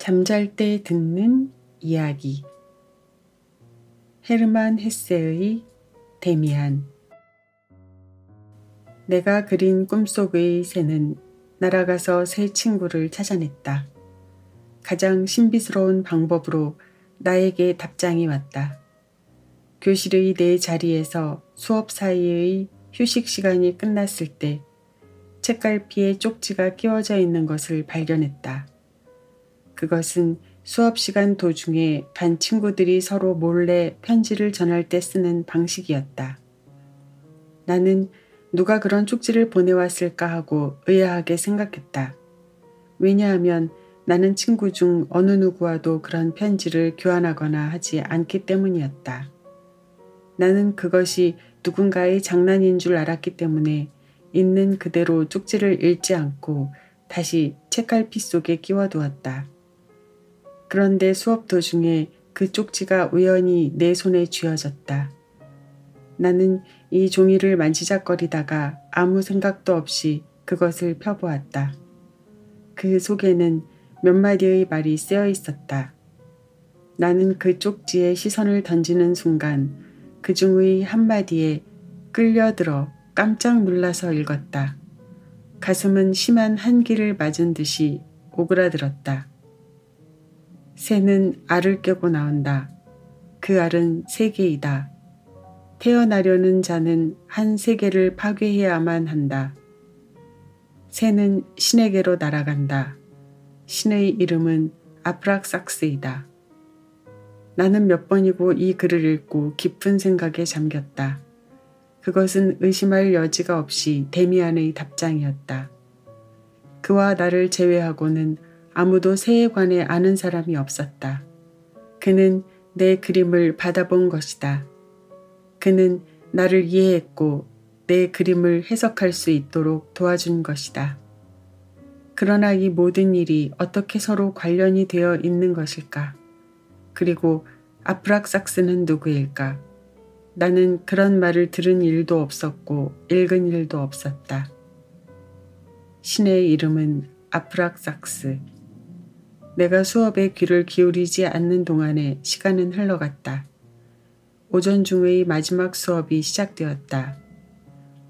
잠잘 때 듣는 이야기. 헤르만 헤세의 데미안. 내가 그린 꿈속의 새는 날아가서 새 친구를 찾아냈다. 가장 신비스러운 방법으로 나에게 답장이 왔다. 교실의 내 자리에서 수업 사이의 휴식 시간이 끝났을 때 책갈피에 쪽지가 끼워져 있는 것을 발견했다. 그것은 수업 시간 도중에 반 친구들이 서로 몰래 편지를 전할 때 쓰는 방식이었다. 나는 누가 그런 쪽지를 보내왔을까 하고 의아하게 생각했다. 왜냐하면 나는 친구 중 어느 누구와도 그런 편지를 교환하거나 하지 않기 때문이었다. 나는 그것이 누군가의 장난인 줄 알았기 때문에 있는 그대로 쪽지를 읽지 않고 다시 책갈피 속에 끼워두었다. 그런데 수업 도중에 그 쪽지가 우연히 내 손에 쥐어졌다. 나는 이 종이를 만지작거리다가 아무 생각도 없이 그것을 펴보았다. 그 속에는 몇 마디의 말이 쓰여 있었다. 나는 그 쪽지에 시선을 던지는 순간 그 중의 한마디에 끌려들어 깜짝 놀라서 읽었다. 가슴은 심한 한기를 맞은 듯이 오그라들었다. 새는 알을 깨고 나온다. 그 알은 세계이다. 태어나려는 자는 한 세계를 파괴해야만 한다. 새는 신에게로 날아간다. 신의 이름은 아프락삭스이다. 나는 몇 번이고 이 글을 읽고 깊은 생각에 잠겼다. 그것은 의심할 여지가 없이 데미안의 답장이었다. 그와 나를 제외하고는 아무도 새에 관해 아는 사람이 없었다. 그는 내 그림을 받아본 것이다. 그는 나를 이해했고 내 그림을 해석할 수 있도록 도와준 것이다. 그러나 이 모든 일이 어떻게 서로 관련이 되어 있는 것일까? 그리고 아프락삭스는 누구일까? 나는 그런 말을 들은 일도 없었고 읽은 일도 없었다. 신의 이름은 아프락삭스. 내가 수업에 귀를 기울이지 않는 동안에 시간은 흘러갔다. 오전 중의 마지막 수업이 시작되었다.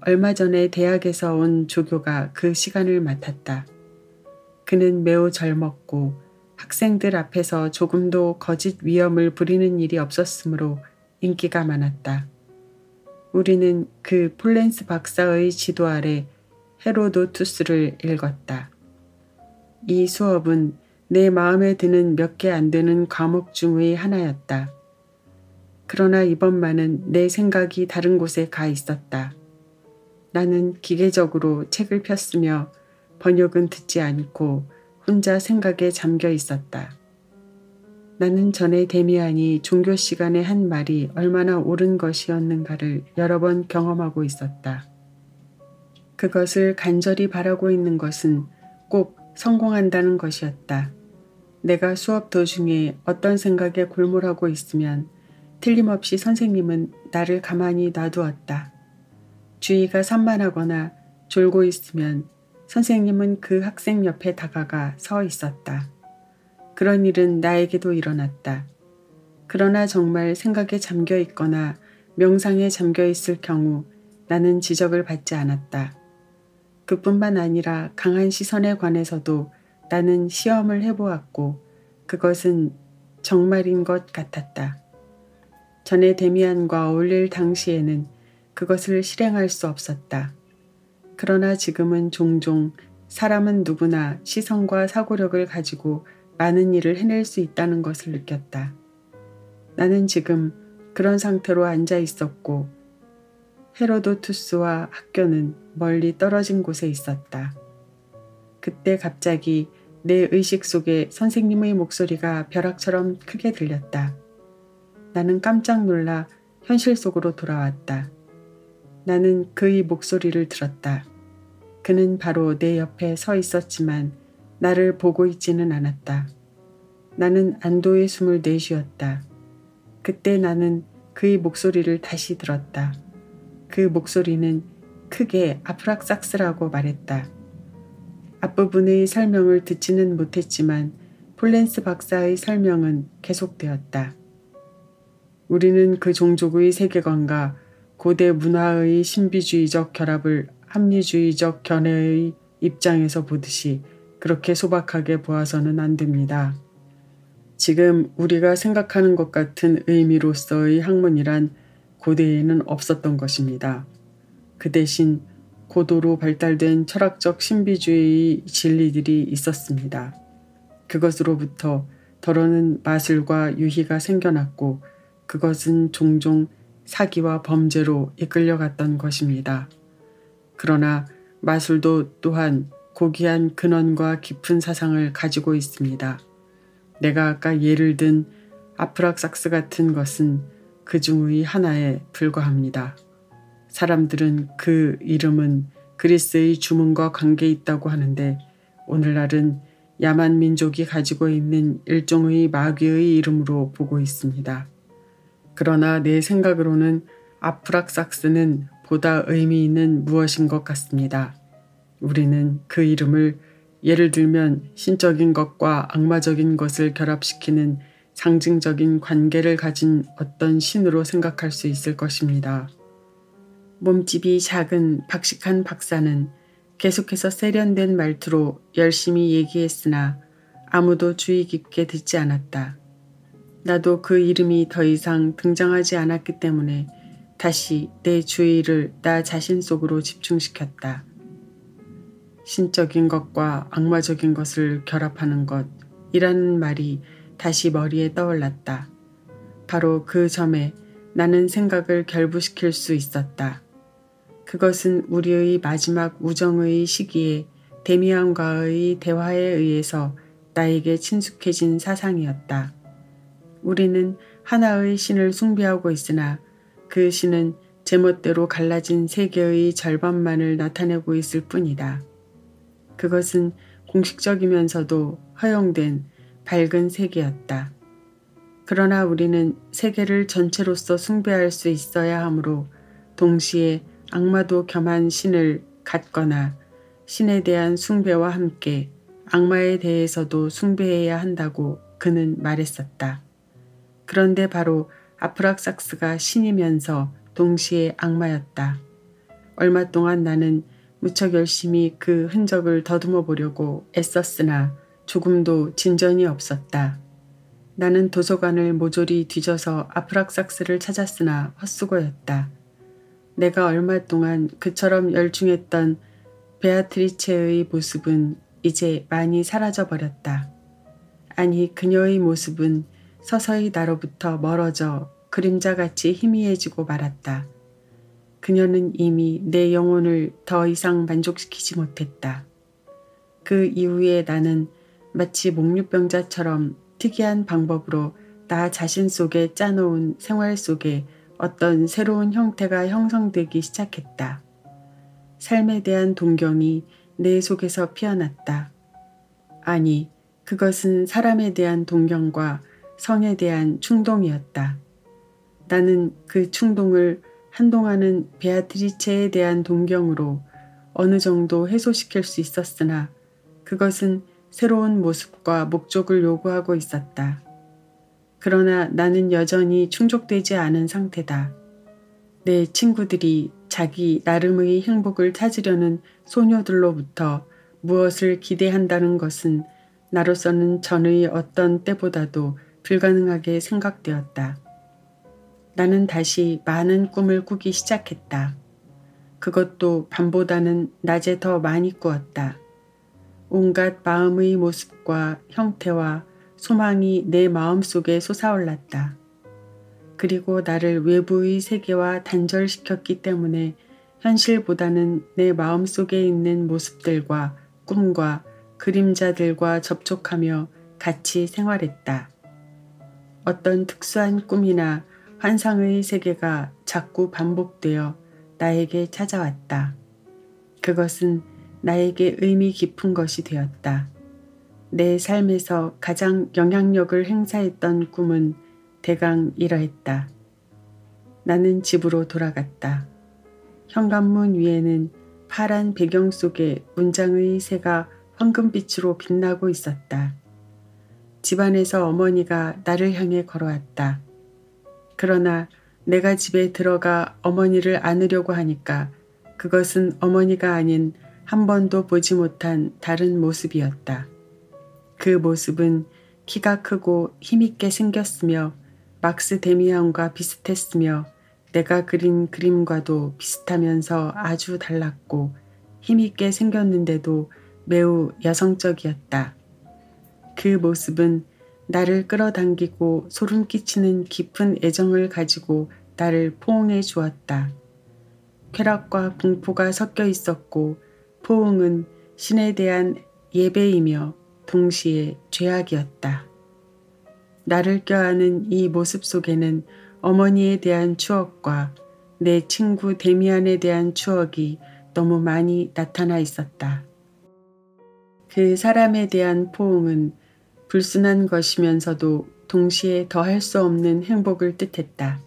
얼마 전에 대학에서 온 조교가 그 시간을 맡았다. 그는 매우 젊었고 학생들 앞에서 조금도 거짓 위엄을 부리는 일이 없었으므로 인기가 많았다. 우리는 그 폴렌스 박사의 지도 아래 헤로도투스를 읽었다. 이 수업은 내 마음에 드는 몇 개 안 되는 과목 중의 하나였다. 그러나 이번만은 내 생각이 다른 곳에 가 있었다. 나는 기계적으로 책을 폈으며 번역은 듣지 않고 혼자 생각에 잠겨 있었다. 나는 전에 데미안이 종교 시간에 한 말이 얼마나 옳은 것이었는가를 여러 번 경험하고 있었다. 그것을 간절히 바라고 있는 것은 꼭 성공한다는 것이었다. 내가 수업 도중에 어떤 생각에 골몰하고 있으면 틀림없이 선생님은 나를 가만히 놔두었다. 주의가 산만하거나 졸고 있으면 선생님은 그 학생 옆에 다가가 서 있었다. 그런 일은 나에게도 일어났다. 그러나 정말 생각에 잠겨 있거나 명상에 잠겨 있을 경우 나는 지적을 받지 않았다. 그뿐만 아니라 강한 시선에 관해서도 나는 시험을 해보았고 그것은 정말인 것 같았다. 전에 데미안과 어울릴 당시에는 그것을 실행할 수 없었다. 그러나 지금은 종종 사람은 누구나 시선과 사고력을 가지고 많은 일을 해낼 수 있다는 것을 느꼈다. 나는 지금 그런 상태로 앉아 있었고 헤로도투스와 학교는 멀리 떨어진 곳에 있었다. 그때 갑자기 내 의식 속에 선생님의 목소리가 벼락처럼 크게 들렸다. 나는 깜짝 놀라 현실 속으로 돌아왔다. 나는 그의 목소리를 들었다. 그는 바로 내 옆에 서 있었지만 나를 보고 있지는 않았다. 나는 안도의 숨을 내쉬었다. 그때 나는 그의 목소리를 다시 들었다. 그 목소리는 크게 아프락삭스라고 말했다. 앞부분의 설명을 듣지는 못했지만 폴렌스 박사의 설명은 계속되었다. 우리는 그 종족의 세계관과 고대 문화의 신비주의적 결합을 합리주의적 견해의 입장에서 보듯이 그렇게 소박하게 보아서는 안 됩니다. 지금 우리가 생각하는 것 같은 의미로서의 학문이란 고대에는 없었던 것입니다. 그 대신 고도로 발달된 철학적 신비주의의 진리들이 있었습니다. 그것으로부터 더러는 마술과 유희가 생겨났고 그것은 종종 사기와 범죄로 이끌려갔던 것입니다. 그러나 마술도 또한 고귀한 근원과 깊은 사상을 가지고 있습니다. 내가 아까 예를 든 아프락삭스 같은 것은 그 중의 하나에 불과합니다. 사람들은 그 이름은 그리스의 주문과 관계 있다고 하는데 오늘날은 야만 민족이 가지고 있는 일종의 마귀의 이름으로 보고 있습니다. 그러나 내 생각으로는 아프락삭스는 보다 의미 있는 무엇인 것 같습니다. 우리는 그 이름을 예를 들면 신적인 것과 악마적인 것을 결합시키는 상징적인 관계를 가진 어떤 신으로 생각할 수 있을 것입니다. 몸집이 작은 박식한 박사는 계속해서 세련된 말투로 열심히 얘기했으나 아무도 주의 깊게 듣지 않았다. 나도 그 이름이 더 이상 등장하지 않았기 때문에 다시 내 주의를 나 자신 속으로 집중시켰다. 신적인 것과 악마적인 것을 결합하는 것이라는 말이 다시 머리에 떠올랐다. 바로 그 점에 나는 생각을 결부시킬 수 있었다. 그것은 우리의 마지막 우정의 시기에 데미안과의 대화에 의해서 나에게 친숙해진 사상이었다. 우리는 하나의 신을 숭배하고 있으나 그 신은 제멋대로 갈라진 세계의 절반만을 나타내고 있을 뿐이다. 그것은 공식적이면서도 허용된 밝은 세계였다. 그러나 우리는 세계를 전체로서 숭배할 수 있어야 하므로 동시에 악마도 겸한 신을 갖거나 신에 대한 숭배와 함께 악마에 대해서도 숭배해야 한다고 그는 말했었다. 그런데 바로 아프락삭스가 신이면서 동시에 악마였다. 얼마 동안 나는 무척 열심히 그 흔적을 더듬어 보려고 애썼으나 조금도 진전이 없었다. 나는 도서관을 모조리 뒤져서 아프락삭스를 찾았으나 헛수고였다. 내가 얼마 동안 그처럼 열중했던 베아트리체의 모습은 이제 많이 사라져버렸다. 아니 그녀의 모습은 서서히 나로부터 멀어져 그림자같이 희미해지고 말았다. 그녀는 이미 내 영혼을 더 이상 만족시키지 못했다. 그 이후에 나는 마치 목류병자처럼 특이한 방법으로 나 자신 속에 짜놓은 생활 속에 어떤 새로운 형태가 형성되기 시작했다. 삶에 대한 동경이 내 속에서 피어났다. 아니, 그것은 사람에 대한 동경과 성에 대한 충동이었다. 나는 그 충동을 한동안은 베아트리체에 대한 동경으로 어느 정도 해소시킬 수 있었으나 그것은 새로운 모습과 목적을 요구하고 있었다. 그러나 나는 여전히 충족되지 않은 상태다. 내 친구들이 자기 나름의 행복을 찾으려는 소녀들로부터 무엇을 기대한다는 것은 나로서는 전의 어떤 때보다도 불가능하게 생각되었다. 나는 다시 많은 꿈을 꾸기 시작했다. 그것도 밤보다는 낮에 더 많이 꾸었다. 온갖 마음의 모습과 형태와 소망이 내 마음속에 솟아올랐다. 그리고 나를 외부의 세계와 단절시켰기 때문에 현실보다는 내 마음속에 있는 모습들과 꿈과 그림자들과 접촉하며 같이 생활했다. 어떤 특수한 꿈이나 환상의 세계가 자꾸 반복되어 나에게 찾아왔다. 그것은 나에게 의미 깊은 것이 되었다. 내 삶에서 가장 영향력을 행사했던 꿈은 대강 이러했다. 나는 집으로 돌아갔다. 현관문 위에는 파란 배경 속에 문장의 새가 황금빛으로 빛나고 있었다. 집안에서 어머니가 나를 향해 걸어왔다. 그러나 내가 집에 들어가 어머니를 안으려고 하니까 그것은 어머니가 아닌 한 번도 보지 못한 다른 모습이었다. 그 모습은 키가 크고 힘있게 생겼으며 막스 데미안과 비슷했으며 내가 그린 그림과도 비슷하면서 아주 달랐고 힘있게 생겼는데도 매우 여성적이었다. 그 모습은 나를 끌어당기고 소름 끼치는 깊은 애정을 가지고 나를 포옹해 주었다. 쾌락과 공포가 섞여 있었고 포옹은 신에 대한 예배이며 동시에 죄악이었다. 나를 껴안은 이 모습 속에는 어머니에 대한 추억과 내 친구 데미안에 대한 추억이 너무 많이 나타나 있었다. 그 사람에 대한 포옹은 불순한 것이면서도 동시에 더할 수 없는 행복을 뜻했다.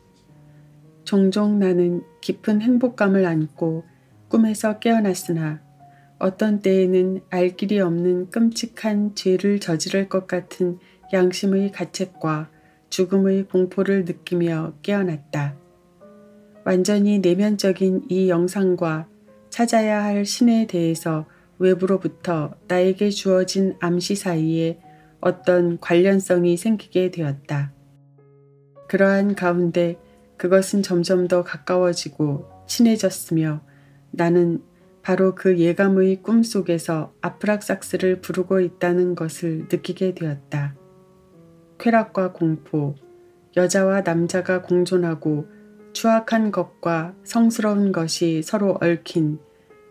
종종 나는 깊은 행복감을 안고 꿈에서 깨어났으나 어떤 때에는 알 길이 없는 끔찍한 죄를 저지를 것 같은 양심의 가책과 죽음의 공포를 느끼며 깨어났다. 완전히 내면적인 이 영상과 찾아야 할 신에 대해서 외부로부터 나에게 주어진 암시 사이에 어떤 관련성이 생기게 되었다. 그러한 가운데 그것은 점점 더 가까워지고 친해졌으며 나는 바로 그 예감의 꿈속에서 아프락삭스를 부르고 있다는 것을 느끼게 되었다. 쾌락과 공포, 여자와 남자가 공존하고 추악한 것과 성스러운 것이 서로 얽힌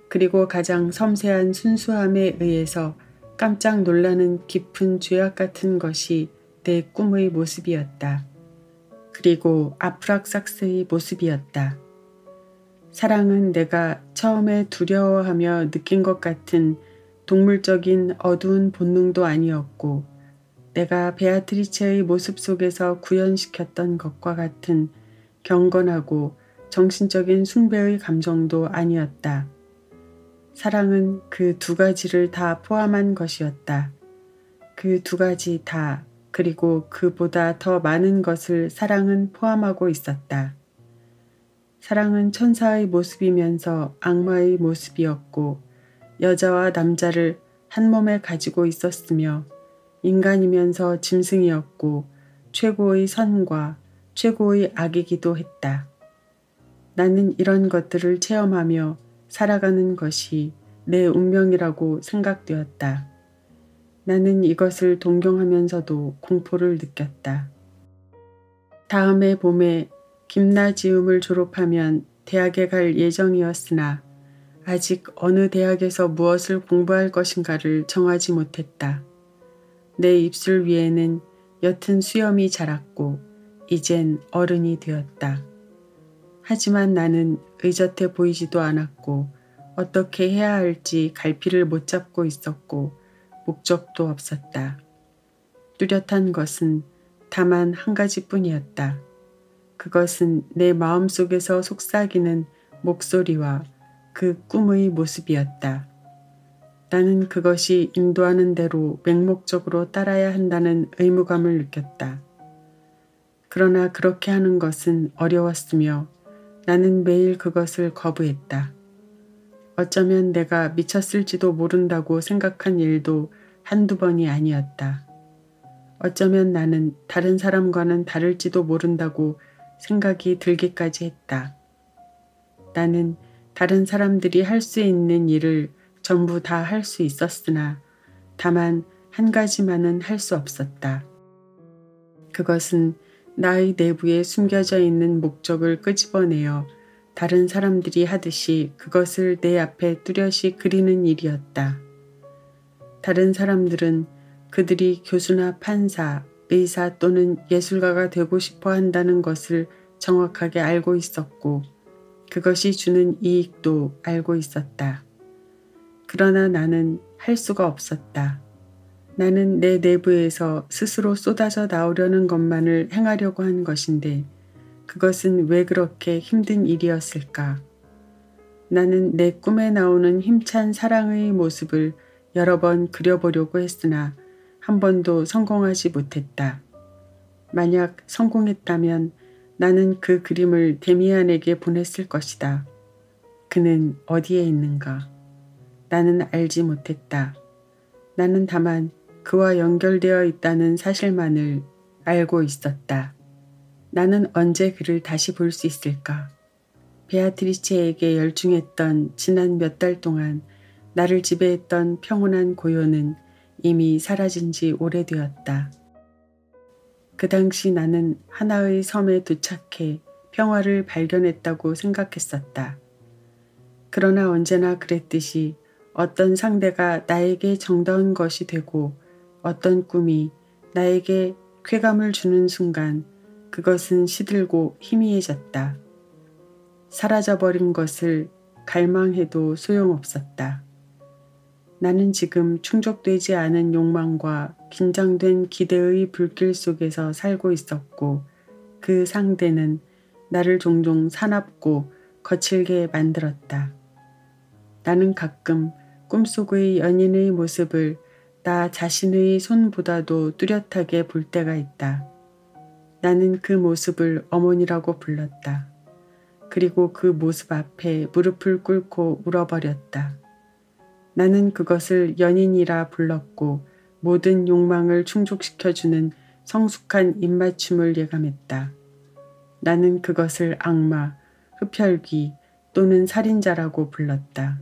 그리고 가장 섬세한 순수함에 의해서 깜짝 놀라는 깊은 죄악 같은 것이 내 꿈의 모습이었다. 그리고 아프락삭스의 모습이었다. 사랑은 내가 처음에 두려워하며 느낀 것 같은 동물적인 어두운 본능도 아니었고 내가 베아트리체의 모습 속에서 구현시켰던 것과 같은 경건하고 정신적인 숭배의 감정도 아니었다. 사랑은 그 두 가지를 다 포함한 것이었다. 그 두 가지 다 그리고 그보다 더 많은 것을 사랑은 포함하고 있었다. 사랑은 천사의 모습이면서 악마의 모습이었고 여자와 남자를 한 몸에 가지고 있었으며 인간이면서 짐승이었고 최고의 선과 최고의 악이기도 했다. 나는 이런 것들을 체험하며 살아가는 것이 내 운명이라고 생각되었다. 나는 이것을 동경하면서도 공포를 느꼈다. 다음해 봄에 김나지움을 졸업하면 대학에 갈 예정이었으나 아직 어느 대학에서 무엇을 공부할 것인가를 정하지 못했다. 내 입술 위에는 옅은 수염이 자랐고 이젠 어른이 되었다. 하지만 나는 의젓해 보이지도 않았고 어떻게 해야 할지 갈피를 못 잡고 있었고 목적도 없었다. 뚜렷한 것은 다만 한 가지뿐이었다. 그것은 내 마음속에서 속삭이는 목소리와 그 꿈의 모습이었다. 나는 그것이 인도하는 대로 맹목적으로 따라야 한다는 의무감을 느꼈다. 그러나 그렇게 하는 것은 어려웠으며 나는 매일 그것을 거부했다. 어쩌면 내가 미쳤을지도 모른다고 생각한 일도 한두 번이 아니었다. 어쩌면 나는 다른 사람과는 다를지도 모른다고 생각이 들기까지 했다. 나는 다른 사람들이 할 수 있는 일을 전부 다 할 수 있었으나 다만 한 가지만은 할 수 없었다. 그것은 나의 내부에 숨겨져 있는 목적을 끄집어내어 다른 사람들이 하듯이 그것을 내 앞에 뚜렷이 그리는 일이었다. 다른 사람들은 그들이 교수나 판사, 의사 또는 예술가가 되고 싶어 한다는 것을 정확하게 알고 있었고 그것이 주는 이익도 알고 있었다. 그러나 나는 할 수가 없었다. 나는 내 내부에서 스스로 쏟아져 나오려는 것만을 행하려고 한 것인데 그것은 왜 그렇게 힘든 일이었을까? 나는 내 꿈에 나오는 힘찬 사랑의 모습을 여러 번 그려보려고 했으나 한 번도 성공하지 못했다. 만약 성공했다면 나는 그 그림을 데미안에게 보냈을 것이다. 그는 어디에 있는가? 나는 알지 못했다. 나는 다만 그와 연결되어 있다는 사실만을 알고 있었다. 나는 언제 그를 다시 볼 수 있을까? 베아트리체에게 열중했던 지난 몇 달 동안 나를 지배했던 평온한 고요는 이미 사라진 지 오래되었다. 그 당시 나는 하나의 섬에 도착해 평화를 발견했다고 생각했었다. 그러나 언제나 그랬듯이 어떤 상대가 나에게 정다운 것이 되고 어떤 꿈이 나에게 쾌감을 주는 순간 그것은 시들고 희미해졌다. 사라져버린 것을 갈망해도 소용없었다. 나는 지금 충족되지 않은 욕망과 긴장된 기대의 불길 속에서 살고 있었고 그 상대는 나를 종종 사납고 거칠게 만들었다. 나는 가끔 꿈속의 연인의 모습을 나 자신의 손보다도 뚜렷하게 볼 때가 있다. 나는 그 모습을 어머니라고 불렀다. 그리고 그 모습 앞에 무릎을 꿇고 울어버렸다. 나는 그것을 연인이라 불렀고 모든 욕망을 충족시켜주는 성숙한 입맞춤을 예감했다. 나는 그것을 악마, 흡혈귀 또는 살인자라고 불렀다.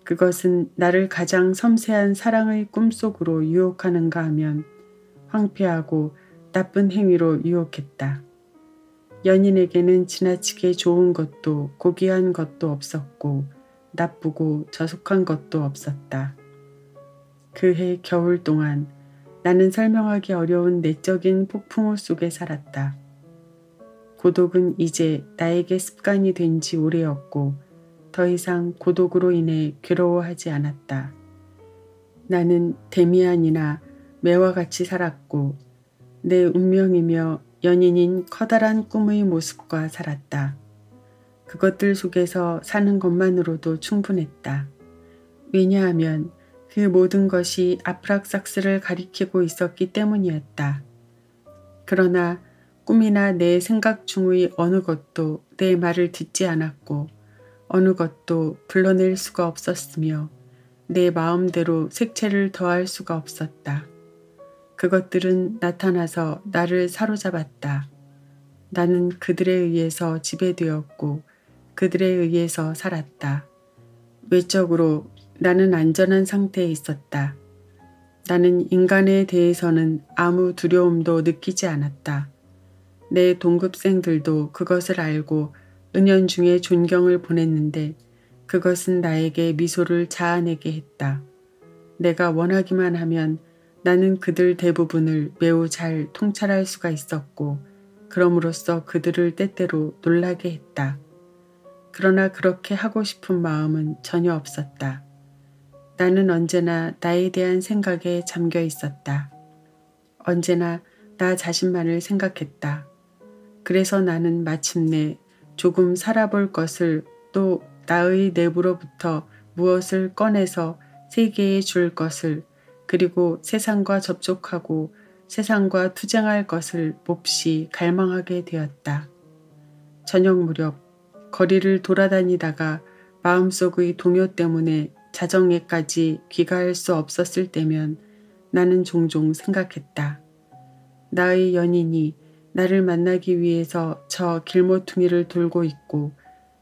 그것은 나를 가장 섬세한 사랑의 꿈속으로 유혹하는가 하면 황폐하고 나쁜 행위로 유혹했다. 연인에게는 지나치게 좋은 것도 고귀한 것도 없었고 나쁘고 저속한 것도 없었다. 그해 겨울 동안 나는 설명하기 어려운 내적인 폭풍우 속에 살았다. 고독은 이제 나에게 습관이 된 지 오래였고 더 이상 고독으로 인해 괴로워하지 않았다. 나는 데미안이나 매와 같이 살았고 내 운명이며 연인인 커다란 꿈의 모습과 살았다. 그것들 속에서 사는 것만으로도 충분했다. 왜냐하면 그 모든 것이 아프락삭스를 가리키고 있었기 때문이었다. 그러나 꿈이나 내 생각 중의 어느 것도 내 말을 듣지 않았고 어느 것도 불러낼 수가 없었으며 내 마음대로 색채를 더할 수가 없었다. 그것들은 나타나서 나를 사로잡았다. 나는 그들에 의해서 지배되었고 그들에 의해서 살았다. 외적으로 나는 안전한 상태에 있었다. 나는 인간에 대해서는 아무 두려움도 느끼지 않았다. 내 동급생들도 그것을 알고 은연중에 존경을 보냈는데 그것은 나에게 미소를 자아내게 했다. 내가 원하기만 하면 나는 그들 대부분을 매우 잘 통찰할 수가 있었고 그럼으로써 그들을 때때로 놀라게 했다. 그러나 그렇게 하고 싶은 마음은 전혀 없었다. 나는 언제나 나에 대한 생각에 잠겨 있었다. 언제나 나 자신만을 생각했다. 그래서 나는 마침내 조금 살아볼 것을 또 나의 내부로부터 무엇을 꺼내서 세계에 줄 것을 그리고 세상과 접촉하고 세상과 투쟁할 것을 몹시 갈망하게 되었다. 저녁 무렵 거리를 돌아다니다가 마음속의 동요 때문에 자정에까지 귀가할 수 없었을 때면 나는 종종 생각했다. 나의 연인이 나를 만나기 위해서 저 길모퉁이를 돌고 있고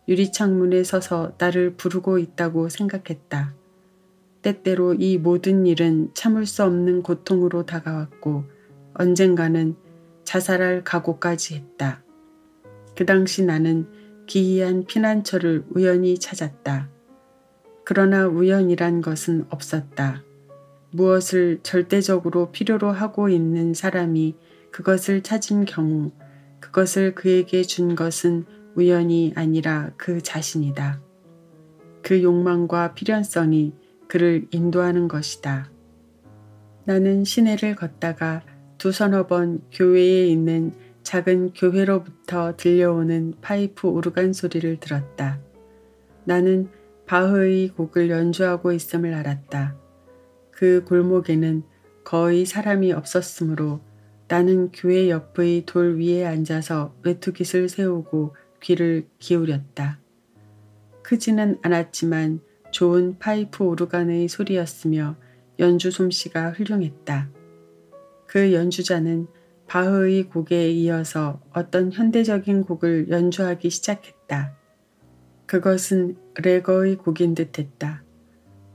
유리창문에 서서 나를 부르고 있다고 생각했다. 때때로 이 모든 일은 참을 수 없는 고통으로 다가왔고 언젠가는 자살할 각오까지 했다. 그 당시 나는 기이한 피난처를 우연히 찾았다. 그러나 우연이란 것은 없었다. 무엇을 절대적으로 필요로 하고 있는 사람이 그것을 찾은 경우 그것을 그에게 준 것은 우연이 아니라 그 자신이다. 그 욕망과 필연성이 그를 인도하는 것이다. 나는 시내를 걷다가 두서너 번 교회에 있는 작은 교회로부터 들려오는 파이프 오르간 소리를 들었다. 나는 바흐의 곡을 연주하고 있음을 알았다. 그 골목에는 거의 사람이 없었으므로 나는 교회 옆의 돌 위에 앉아서 외투깃을 세우고 귀를 기울였다. 크지는 않았지만 좋은 파이프 오르간의 소리였으며 연주 솜씨가 훌륭했다. 그 연주자는 바흐의 곡에 이어서 어떤 현대적인 곡을 연주하기 시작했다. 그것은 레거의 곡인 듯했다.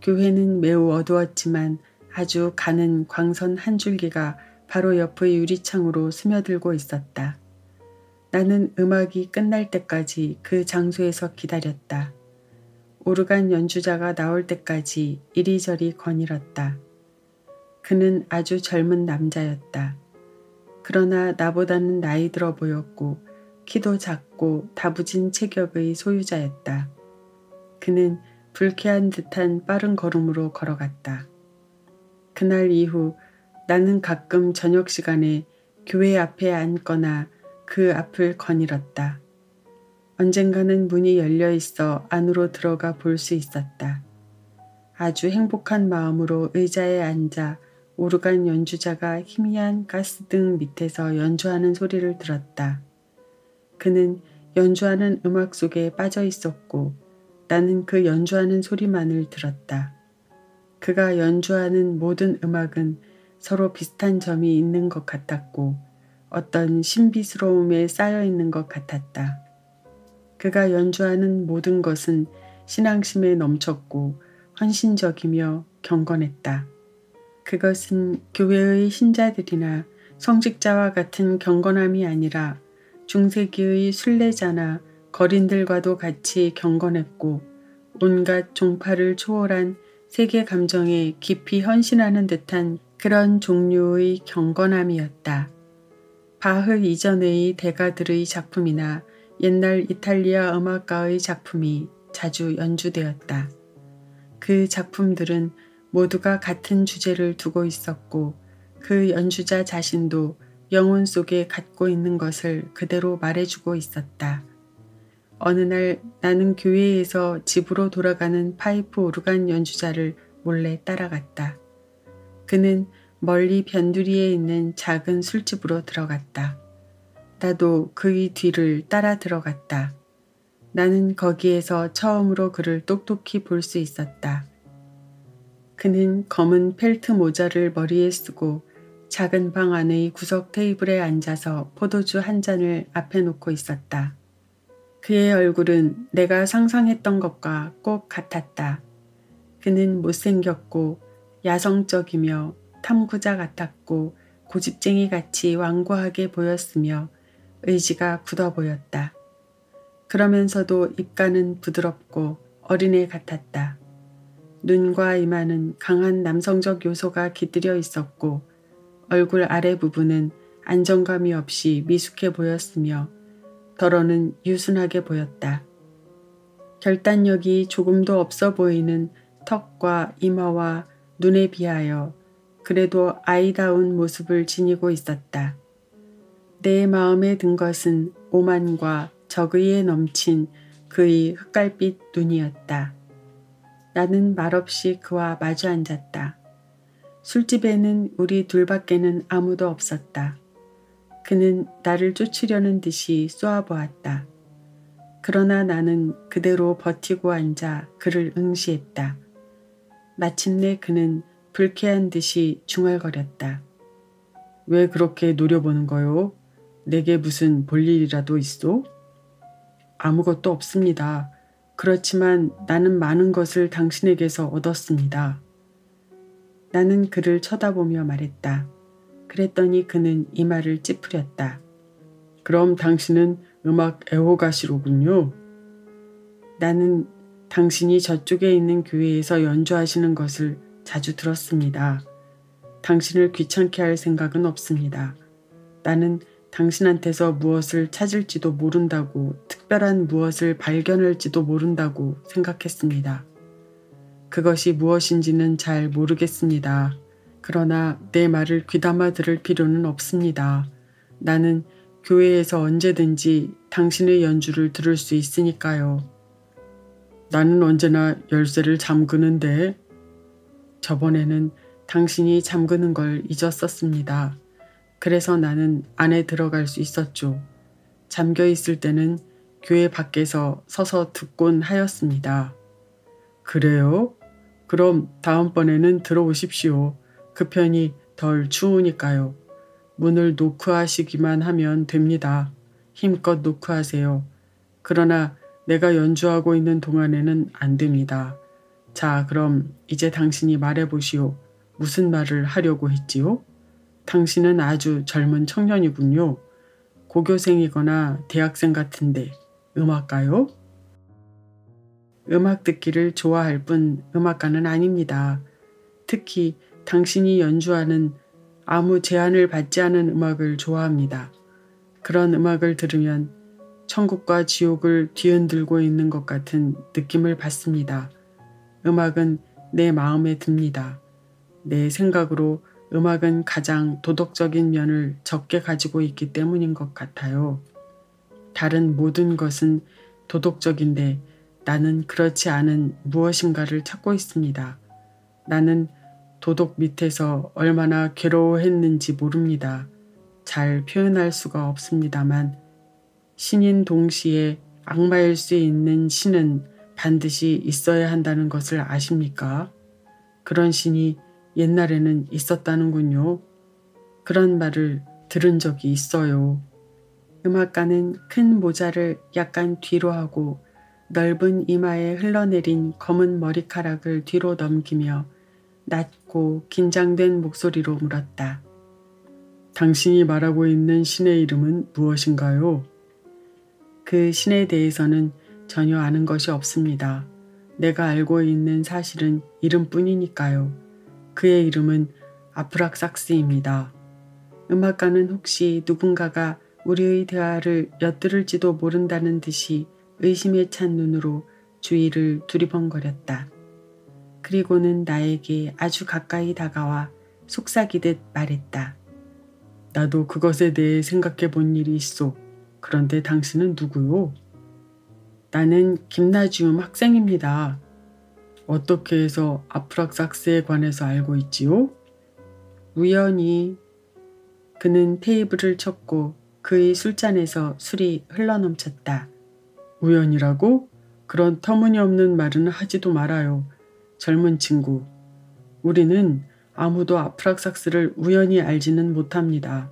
교회는 매우 어두웠지만 아주 가는 광선 한 줄기가 바로 옆의 유리창으로 스며들고 있었다. 나는 음악이 끝날 때까지 그 장소에서 기다렸다. 오르간 연주자가 나올 때까지 이리저리 거닐었다. 그는 아주 젊은 남자였다. 그러나 나보다는 나이 들어 보였고 키도 작고 다부진 체격의 소유자였다. 그는 불쾌한 듯한 빠른 걸음으로 걸어갔다. 그날 이후 나는 가끔 저녁 시간에 교회 앞에 앉거나 그 앞을 거닐었다. 언젠가는 문이 열려 있어 안으로 들어가 볼 수 있었다. 아주 행복한 마음으로 의자에 앉아 오르간 연주자가 희미한 가스등 밑에서 연주하는 소리를 들었다. 그는 연주하는 음악 속에 빠져 있었고 나는 그 연주하는 소리만을 들었다. 그가 연주하는 모든 음악은 서로 비슷한 점이 있는 것 같았고 어떤 신비스러움에 쌓여 있는 것 같았다. 그가 연주하는 모든 것은 신앙심에 넘쳤고 헌신적이며 경건했다. 그것은 교회의 신자들이나 성직자와 같은 경건함이 아니라 중세기의 순례자나 거린들과도 같이 경건했고 온갖 종파를 초월한 세계 감정에 깊이 헌신하는 듯한 그런 종류의 경건함이었다. 바흐 이전의 대가들의 작품이나 옛날 이탈리아 음악가의 작품이 자주 연주되었다. 그 작품들은 모두가 같은 주제를 두고 있었고 그 연주자 자신도 영혼 속에 갖고 있는 것을 그대로 말해주고 있었다. 어느 날 나는 교회에서 집으로 돌아가는 파이프 오르간 연주자를 몰래 따라갔다. 그는 멀리 변두리에 있는 작은 술집으로 들어갔다. 나도 그의 뒤를 따라 들어갔다. 나는 거기에서 처음으로 그를 똑똑히 볼 수 있었다. 그는 검은 펠트 모자를 머리에 쓰고 작은 방 안의 구석 테이블에 앉아서 포도주 한 잔을 앞에 놓고 있었다. 그의 얼굴은 내가 상상했던 것과 꼭 같았다. 그는 못생겼고 야성적이며 탐구자 같았고 고집쟁이 같이 완고하게 보였으며 의지가 굳어 보였다. 그러면서도 입가는 부드럽고 어린애 같았다. 눈과 이마는 강한 남성적 요소가 깃들여 있었고 얼굴 아래 부분은 안정감이 없이 미숙해 보였으며 덜어는 유순하게 보였다. 결단력이 조금도 없어 보이는 턱과 이마와 눈에 비하여 그래도 아이다운 모습을 지니고 있었다. 내 마음에 든 것은 오만과 적의에 넘친 그의 흑갈빛 눈이었다. 나는 말없이 그와 마주 앉았다. 술집에는 우리 둘밖에는 아무도 없었다. 그는 나를 쫓으려는 듯이 쏘아보았다. 그러나 나는 그대로 버티고 앉아 그를 응시했다. 마침내 그는 불쾌한 듯이 중얼거렸다. 왜 그렇게 노려보는 거요? 내게 무슨 볼일이라도 있어? 아무것도 없습니다. 그렇지만 나는 많은 것을 당신에게서 얻었습니다. 나는 그를 쳐다보며 말했다. 그랬더니 그는 이마를 찌푸렸다. 그럼 당신은 음악 애호가시로군요. 나는 당신이 저쪽에 있는 교회에서 연주하시는 것을 자주 들었습니다. 당신을 귀찮게 할 생각은 없습니다. 나는 당신한테서 무엇을 찾을지도 모른다고, 특별한 무엇을 발견할지도 모른다고 생각했습니다. 그것이 무엇인지는 잘 모르겠습니다. 그러나 내 말을 귀담아 들을 필요는 없습니다. 나는 교회에서 언제든지 당신의 연주를 들을 수 있으니까요. 나는 언제나 열쇠를 잠그는데 저번에는 당신이 잠그는 걸 잊었었습니다. 그래서 나는 안에 들어갈 수 있었죠. 잠겨 있을 때는 교회 밖에서 서서 듣곤 하였습니다. 그래요? 그럼 다음번에는 들어오십시오. 그 편이 덜 추우니까요. 문을 노크하시기만 하면 됩니다. 힘껏 노크하세요. 그러나 내가 연주하고 있는 동안에는 안 됩니다. 자, 그럼 이제 당신이 말해보시오. 무슨 말을 하려고 했지요? 당신은 아주 젊은 청년이군요. 고교생이거나 대학생 같은데 음악가요? 음악 듣기를 좋아할 뿐 음악가는 아닙니다. 특히 당신이 연주하는 아무 제한을 받지 않은 음악을 좋아합니다. 그런 음악을 들으면 천국과 지옥을 뒤흔들고 있는 것 같은 느낌을 받습니다. 음악은 내 마음에 듭니다. 내 생각으로 음악은 가장 도덕적인 면을 적게 가지고 있기 때문인 것 같아요. 다른 모든 것은 도덕적인데 나는 그렇지 않은 무엇인가를 찾고 있습니다. 나는 도덕 밑에서 얼마나 괴로워했는지 모릅니다. 잘 표현할 수가 없습니다만 신인 동시에 악마일 수 있는 신은 반드시 있어야 한다는 것을 아십니까? 그런 신이 옛날에는 있었다는군요. 그런 말을 들은 적이 있어요. 음악가는 큰 모자를 약간 뒤로 하고 넓은 이마에 흘러내린 검은 머리카락을 뒤로 넘기며 낮고 긴장된 목소리로 물었다. 당신이 말하고 있는 신의 이름은 무엇인가요? 그 신에 대해서는 전혀 아는 것이 없습니다. 내가 알고 있는 사실은 이름뿐이니까요. 그의 이름은 아프락삭스입니다. 음악가는 혹시 누군가가 우리의 대화를 엿들을지도 모른다는 듯이 의심에 찬 눈으로 주위를 두리번거렸다. 그리고는 나에게 아주 가까이 다가와 속삭이듯 말했다. 나도 그것에 대해 생각해 본 일이 있어. 그런데 당신은 누구요? 나는 김나지움 학생입니다. 어떻게 해서 아프락삭스에 관해서 알고 있지요? 우연히. 그는 테이블을 쳤고 그의 술잔에서 술이 흘러넘쳤다. 우연이라고? 그런 터무니없는 말은 하지도 말아요. 젊은 친구. 우리는 아무도 아프락삭스를 우연히 알지는 못합니다.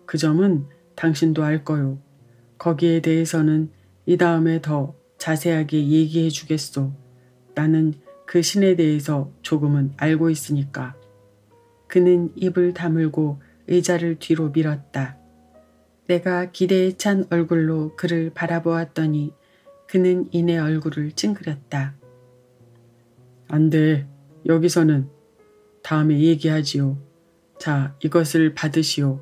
그 점은 당신도 알 거요. 거기에 대해서는 이 다음에 더 자세하게 얘기해 주겠소. 나는 그 신에 대해서 조금은 알고 있으니까. 그는 입을 다물고 의자를 뒤로 밀었다. 내가 기대에 찬 얼굴로 그를 바라보았더니 그는 이내 얼굴을 찡그렸다. 안 돼. 여기서는. 다음에 얘기하지요. 자, 이것을 받으시오.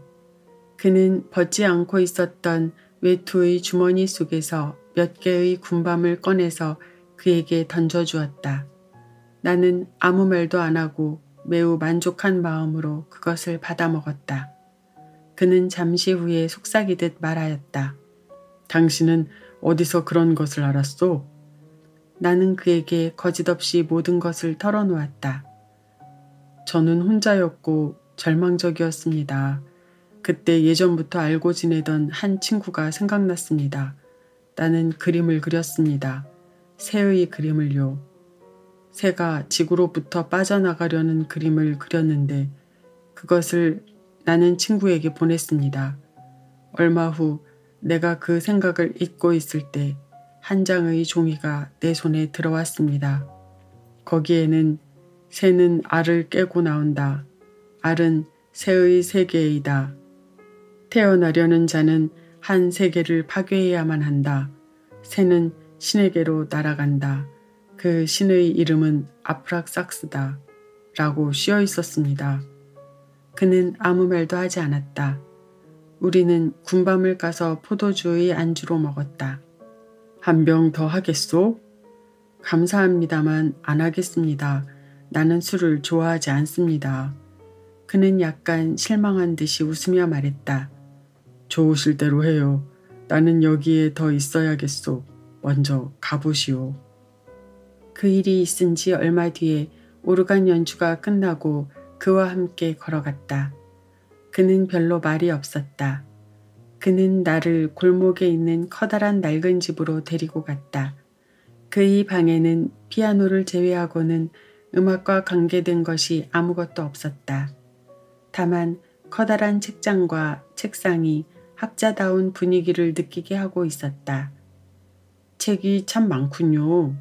그는 벗지 않고 있었던 외투의 주머니 속에서 몇 개의 군밤을 꺼내서 그에게 던져주었다. 나는 아무 말도 안 하고 매우 만족한 마음으로 그것을 받아 먹었다. 그는 잠시 후에 속삭이듯 말하였다. 당신은 어디서 그런 것을 알았소? 나는 그에게 거짓없이 모든 것을 털어놓았다. 저는 혼자였고 절망적이었습니다. 그때 예전부터 알고 지내던 한 친구가 생각났습니다. 나는 그림을 그렸습니다. 새의 그림을요. 새가 지구로부터 빠져나가려는 그림을 그렸는데 그것을 나는 친구에게 보냈습니다. 얼마 후 내가 그 생각을 잊고 있을 때 한 장의 종이가 내 손에 들어왔습니다. 거기에는 새는 알을 깨고 나온다. 알은 새의 세계이다. 태어나려는 자는 한 세계를 파괴해야만 한다. 새는 신에게로 날아간다. 그 신의 이름은 아프락삭스다. 라고 씌어 있었습니다. 그는 아무 말도 하지 않았다. 우리는 군밤을 까서 포도주의 안주로 먹었다. 한 병 더 하겠소? 감사합니다만 안 하겠습니다. 나는 술을 좋아하지 않습니다. 그는 약간 실망한 듯이 웃으며 말했다. 좋으실 대로 해요. 나는 여기에 더 있어야겠소. 먼저 가보시오. 그 일이 있은 지 얼마 뒤에 오르간 연주가 끝나고 그와 함께 걸어갔다. 그는 별로 말이 없었다. 그는 나를 골목에 있는 커다란 낡은 집으로 데리고 갔다. 그의 방에는 피아노를 제외하고는 음악과 관계된 것이 아무것도 없었다. 다만 커다란 책장과 책상이 학자다운 분위기를 느끼게 하고 있었다. 책이 참 많군요.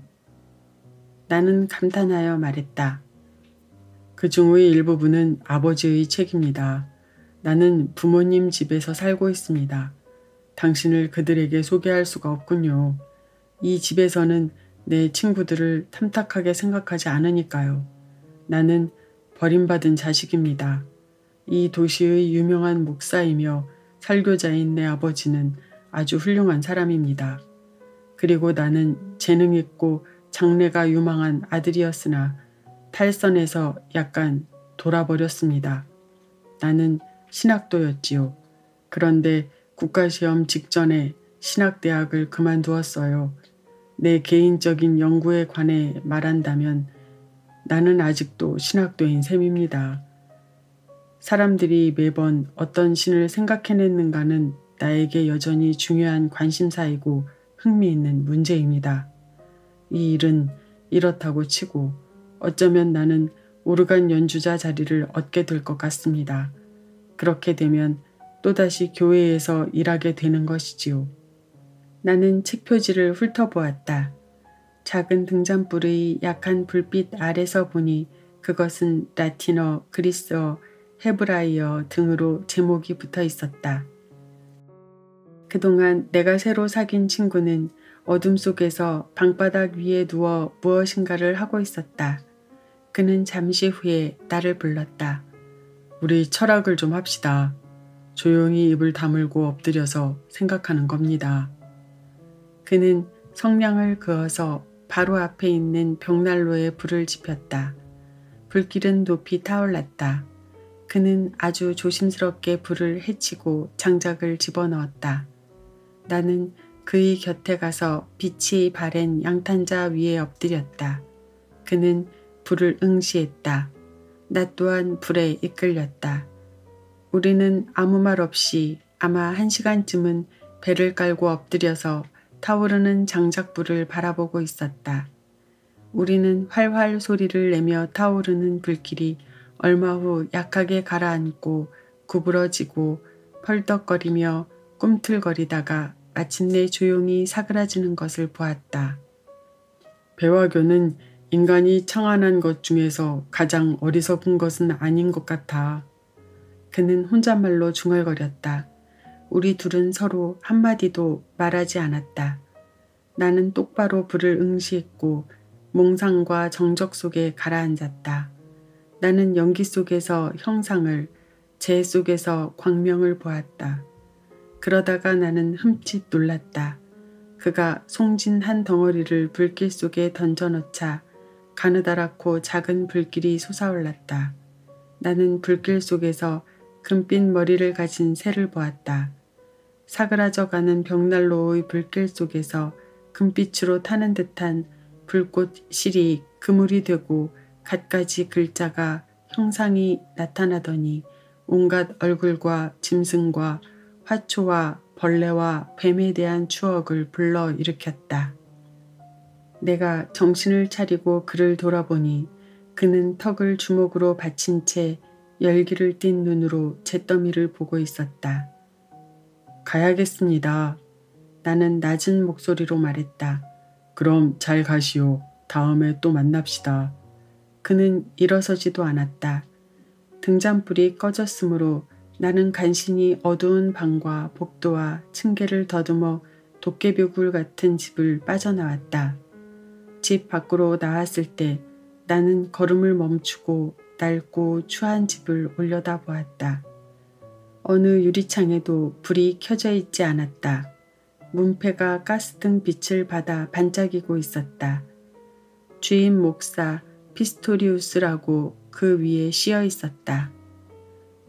나는 감탄하여 말했다. 그 중의 일부분은 아버지의 책입니다. 나는 부모님 집에서 살고 있습니다. 당신을 그들에게 소개할 수가 없군요. 이 집에서는 내 친구들을 탐탁하게 생각하지 않으니까요. 나는 버림받은 자식입니다. 이 도시의 유명한 목사이며 설교자인 내 아버지는 아주 훌륭한 사람입니다. 그리고 나는 재능 있고 장래가 유망한 아들이었으나 탈선해서 약간 돌아버렸습니다. 나는 신학도였지요. 그런데 국가시험 직전에 신학대학을 그만두었어요. 내 개인적인 연구에 관해 말한다면 나는 아직도 신학도인 셈입니다. 사람들이 매번 어떤 신을 생각해냈는가는 나에게 여전히 중요한 관심사이고 흥미있는 문제입니다. 이 일은 이렇다고 치고 어쩌면 나는 오르간 연주자 자리를 얻게 될 것 같습니다. 그렇게 되면 또다시 교회에서 일하게 되는 것이지요. 나는 책 표지를 훑어보았다. 작은 등잔불의 약한 불빛 아래서 보니 그것은 라틴어, 그리스어, 헤브라이어 등으로 제목이 붙어 있었다. 그동안 내가 새로 사귄 친구는 어둠 속에서 방바닥 위에 누워 무엇인가를 하고 있었다. 그는 잠시 후에 나를 불렀다. 우리 철학을 좀 합시다. 조용히 입을 다물고 엎드려서 생각하는 겁니다. 그는 성냥을 그어서 바로 앞에 있는 벽난로에 불을 지폈다. 불길은 높이 타올랐다. 그는 아주 조심스럽게 불을 헤치고 장작을 집어넣었다. 나는 그의 곁에 가서 빛이 바랜 양탄자 위에 엎드렸다. 그는 불을 응시했다. 나 또한 불에 이끌렸다. 우리는 아무 말 없이 아마 1시간쯤은 배를 깔고 엎드려서 타오르는 장작불을 바라보고 있었다. 우리는 활활 소리를 내며 타오르는 불길이 얼마 후 약하게 가라앉고 구부러지고 펄떡거리며 꿈틀거리다가 마침내 조용히 사그라지는 것을 보았다. 배화교는 인간이 창안한 것 중에서 가장 어리석은 것은 아닌 것 같아. 그는 혼잣말로 중얼거렸다. 우리 둘은 서로 한마디도 말하지 않았다. 나는 똑바로 불을 응시했고 몽상과 정적 속에 가라앉았다. 나는 연기 속에서 형상을, 재 속에서 광명을 보았다. 그러다가 나는 흠칫 놀랐다. 그가 송진 한 덩어리를 불길 속에 던져넣자 가느다랗고 작은 불길이 솟아올랐다. 나는 불길 속에서 금빛 머리를 가진 새를 보았다. 사그라져가는 벽난로의 불길 속에서 금빛으로 타는 듯한 불꽃 실이 그물이 되고 갖가지 글자가 형상이 나타나더니 온갖 얼굴과 짐승과 화초와 벌레와 뱀에 대한 추억을 불러 일으켰다. 내가 정신을 차리고 그를 돌아보니 그는 턱을 주먹으로 받친 채 열기를 띤 눈으로 잿더미를 보고 있었다. 가야겠습니다. 나는 낮은 목소리로 말했다. 그럼 잘 가시오. 다음에 또 만납시다. 그는 일어서지도 않았다. 등잔불이 꺼졌으므로 나는 간신히 어두운 방과 복도와 층계를 더듬어 도깨비굴 같은 집을 빠져나왔다. 집 밖으로 나왔을 때 나는 걸음을 멈추고 낡고 추한 집을 올려다보았다. 어느 유리창에도 불이 켜져 있지 않았다. 문패가 가스등 빛을 받아 반짝이고 있었다. 주임 목사 피스토리우스라고 그 위에 씌어 있었다.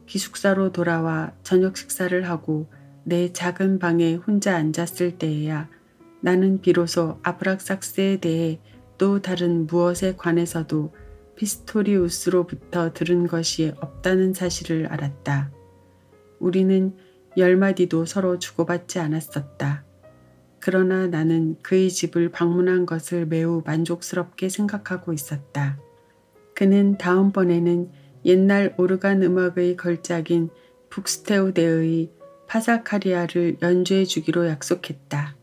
기숙사로 돌아와 저녁 식사를 하고 내 작은 방에 혼자 앉았을 때에야 나는 비로소 아브락삭스에 대해 또 다른 무엇에 관해서도 피스토리우스로부터 들은 것이 없다는 사실을 알았다. 우리는 10마디도 서로 주고받지 않았었다. 그러나 나는 그의 집을 방문한 것을 매우 만족스럽게 생각하고 있었다. 그는 다음번에는 옛날 오르간 음악의 걸작인 북스테우데의 파사카리아를 연주해 주기로 약속했다.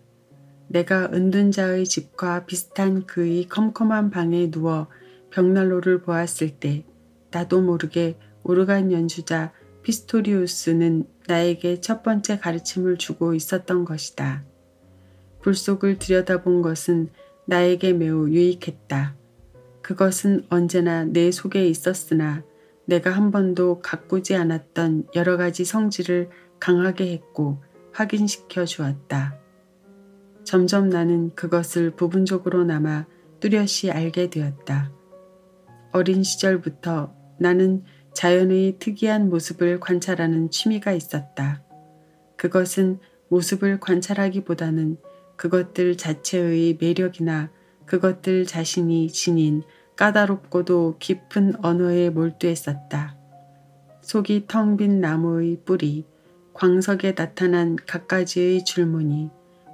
내가 은둔자의 집과 비슷한 그의 컴컴한 방에 누워 벽난로를 보았을 때 나도 모르게 오르간 연주자 피스토리우스는 나에게 첫 번째 가르침을 주고 있었던 것이다. 불 속을 들여다본 것은 나에게 매우 유익했다. 그것은 언제나 내 속에 있었으나 내가 한 번도 가꾸지 않았던 여러 가지 성질을 강하게 했고 확인시켜 주었다. 점점 나는 그것을 부분적으로나마 뚜렷이 알게 되었다. 어린 시절부터 나는 자연의 특이한 모습을 관찰하는 취미가 있었다. 그것은 모습을 관찰하기보다는 그것들 자체의 매력이나 그것들 자신이 지닌 까다롭고도 깊은 언어에 몰두했었다. 속이 텅 빈 나무의 뿌리, 광석에 나타난 갖가지의 줄무늬,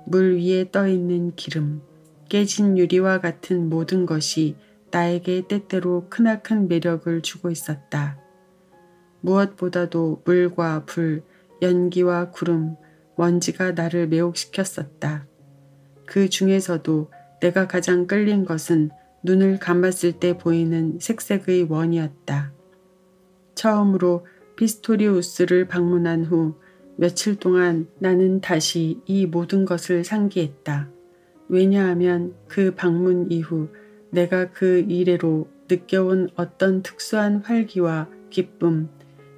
물 위에 떠있는 기름, 깨진 유리와 같은 모든 것이 나에게 때때로 크나큰 매력을 주고 있었다. 무엇보다도 물과 불, 연기와 구름, 먼지가 나를 매혹시켰었다. 그 중에서도 내가 가장 끌린 것은 눈을 감았을 때 보이는 색색의 원이었다. 처음으로 피스토리우스를 방문한 후 며칠 동안 나는 다시 이 모든 것을 상기했다. 왜냐하면 그 방문 이후 내가 그 이래로 느껴온 어떤 특수한 활기와 기쁨,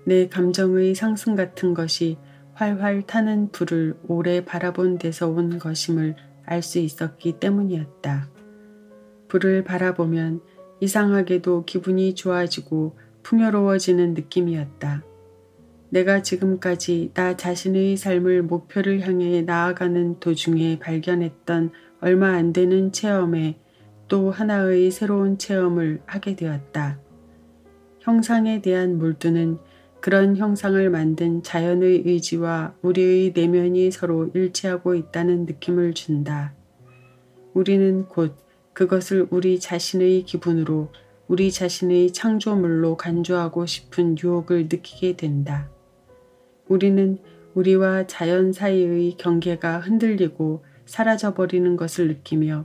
내 감정의 상승 같은 것이 활활 타는 불을 오래 바라본 데서 온 것임을 알 수 있었기 때문이었다. 불을 바라보면 이상하게도 기분이 좋아지고 풍요로워지는 느낌이었다. 내가 지금까지 나 자신의 삶을 목표를 향해 나아가는 도중에 발견했던 얼마 안 되는 체험에 또 하나의 새로운 체험을 하게 되었다. 형상에 대한 몰두는 그런 형상을 만든 자연의 의지와 우리의 내면이 서로 일치하고 있다는 느낌을 준다. 우리는 곧 그것을 우리 자신의 기분으로, 우리 자신의 창조물로 간주하고 싶은 유혹을 느끼게 된다. 우리는 우리와 자연 사이의 경계가 흔들리고 사라져버리는 것을 느끼며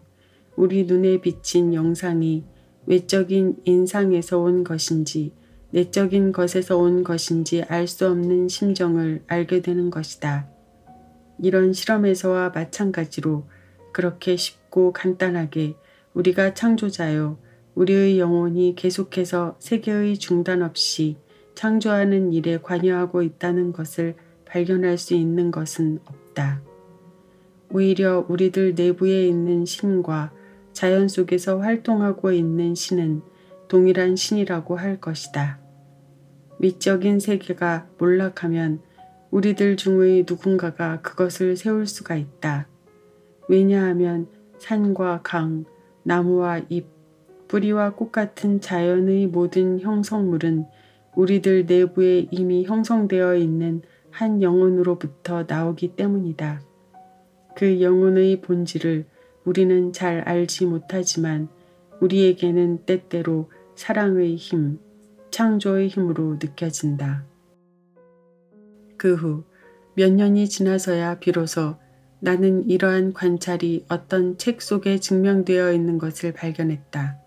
우리 눈에 비친 영상이 외적인 인상에서 온 것인지 내적인 것에서 온 것인지 알 수 없는 심정을 알게 되는 것이다. 이런 실험에서와 마찬가지로 그렇게 쉽고 간단하게 우리가 창조자요, 우리의 영혼이 계속해서 세계의 중단 없이 창조하는 일에 관여하고 있다는 것을 발견할 수 있는 것은 없다. 오히려 우리들 내부에 있는 신과 자연 속에서 활동하고 있는 신은 동일한 신이라고 할 것이다. 미적인 세계가 몰락하면 우리들 중의 누군가가 그것을 세울 수가 있다. 왜냐하면 산과 강, 나무와 잎, 뿌리와 꽃 같은 자연의 모든 형성물은 우리들 내부에 이미 형성되어 있는 한 영혼으로부터 나오기 때문이다. 그 영혼의 본질을 우리는 잘 알지 못하지만 우리에게는 때때로 사랑의 힘, 창조의 힘으로 느껴진다. 그 후 몇 년이 지나서야 비로소 나는 이러한 관찰이 어떤 책 속에 증명되어 있는 것을 발견했다.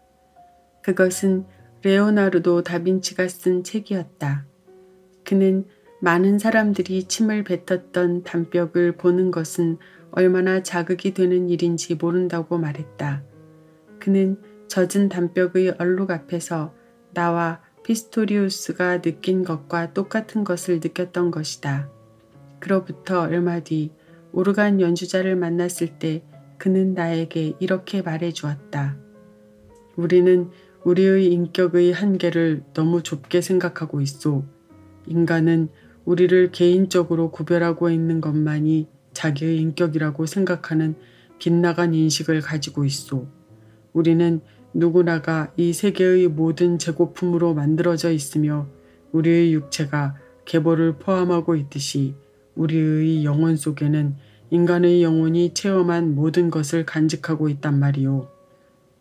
그것은 레오나르도 다빈치가 쓴 책이었다. 그는 많은 사람들이 침을 뱉었던 담벽을 보는 것은 얼마나 자극이 되는 일인지 모른다고 말했다. 그는 젖은 담벽의 얼룩 앞에서 나와 피스토리우스가 느낀 것과 똑같은 것을 느꼈던 것이다. 그로부터 얼마 뒤 오르간 연주자를 만났을 때 그는 나에게 이렇게 말해 주었다. 우리는 우리의 인격의 한계를 너무 좁게 생각하고 있소. 인간은 우리를 개인적으로 구별하고 있는 것만이 자기의 인격이라고 생각하는 빗나간 인식을 가지고 있소. 우리는 누구나가 이 세계의 모든 재고품으로 만들어져 있으며 우리의 육체가 계보를 포함하고 있듯이 우리의 영혼 속에는 인간의 영혼이 체험한 모든 것을 간직하고 있단 말이요.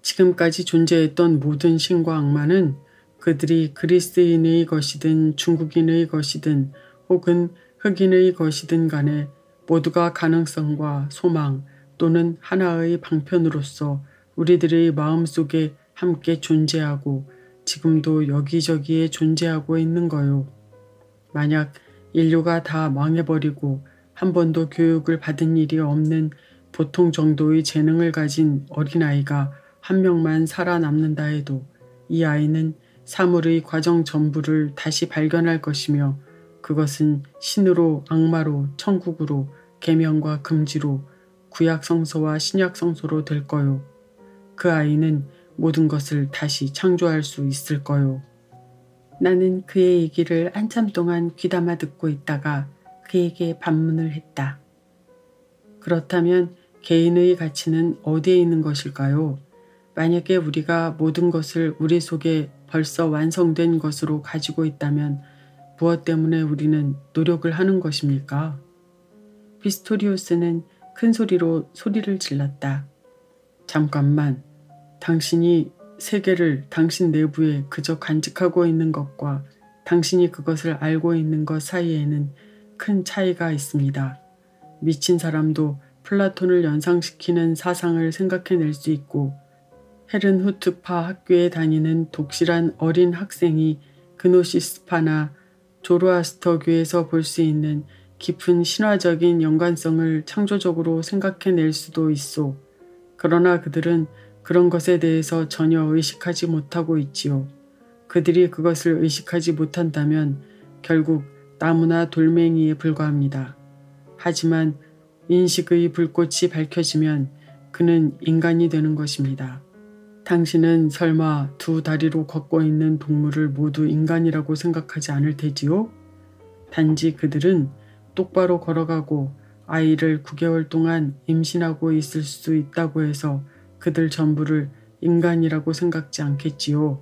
지금까지 존재했던 모든 신과 악마는 그들이 그리스인의 것이든 중국인의 것이든 혹은 흑인의 것이든 간에 모두가 가능성과 소망 또는 하나의 방편으로서 우리들의 마음속에 함께 존재하고 지금도 여기저기에 존재하고 있는 거요. 만약 인류가 다 망해버리고 한 번도 교육을 받은 일이 없는 보통 정도의 재능을 가진 어린아이가 한 명만 살아남는다 해도 이 아이는 사물의 과정 전부를 다시 발견할 것이며 그것은 신으로 악마로 천국으로 계명과 금지로 구약 성소와 신약 성소로 될 거요. 그 아이는 모든 것을 다시 창조할 수 있을 거요. 나는 그의 얘기를 한참 동안 귀담아 듣고 있다가 그에게 반문을 했다. 그렇다면 개인의 가치는 어디에 있는 것일까요? 만약에 우리가 모든 것을 우리 속에 벌써 완성된 것으로 가지고 있다면 무엇 때문에 우리는 노력을 하는 것입니까? 피스토리우스는 큰 소리로 소리를 질렀다. 잠깐만, 당신이 세계를 당신 내부에 그저 간직하고 있는 것과 당신이 그것을 알고 있는 것 사이에는 큰 차이가 있습니다. 미친 사람도 플라톤을 연상시키는 사상을 생각해낼 수 있고 헤른후트파 학교에 다니는 독실한 어린 학생이 그노시스파나 조로아스터교에서 볼 수 있는 깊은 신화적인 연관성을 창조적으로 생각해낼 수도 있소. 그러나 그들은 그런 것에 대해서 전혀 의식하지 못하고 있지요. 그들이 그것을 의식하지 못한다면 결국 나무나 돌멩이에 불과합니다. 하지만 인식의 불꽃이 밝혀지면 그는 인간이 되는 것입니다. 당신은 설마 두 다리로 걷고 있는 동물을 모두 인간이라고 생각하지 않을 테지요? 단지 그들은 똑바로 걸어가고 아이를 9개월 동안 임신하고 있을 수 있다고 해서 그들 전부를 인간이라고 생각지 않겠지요.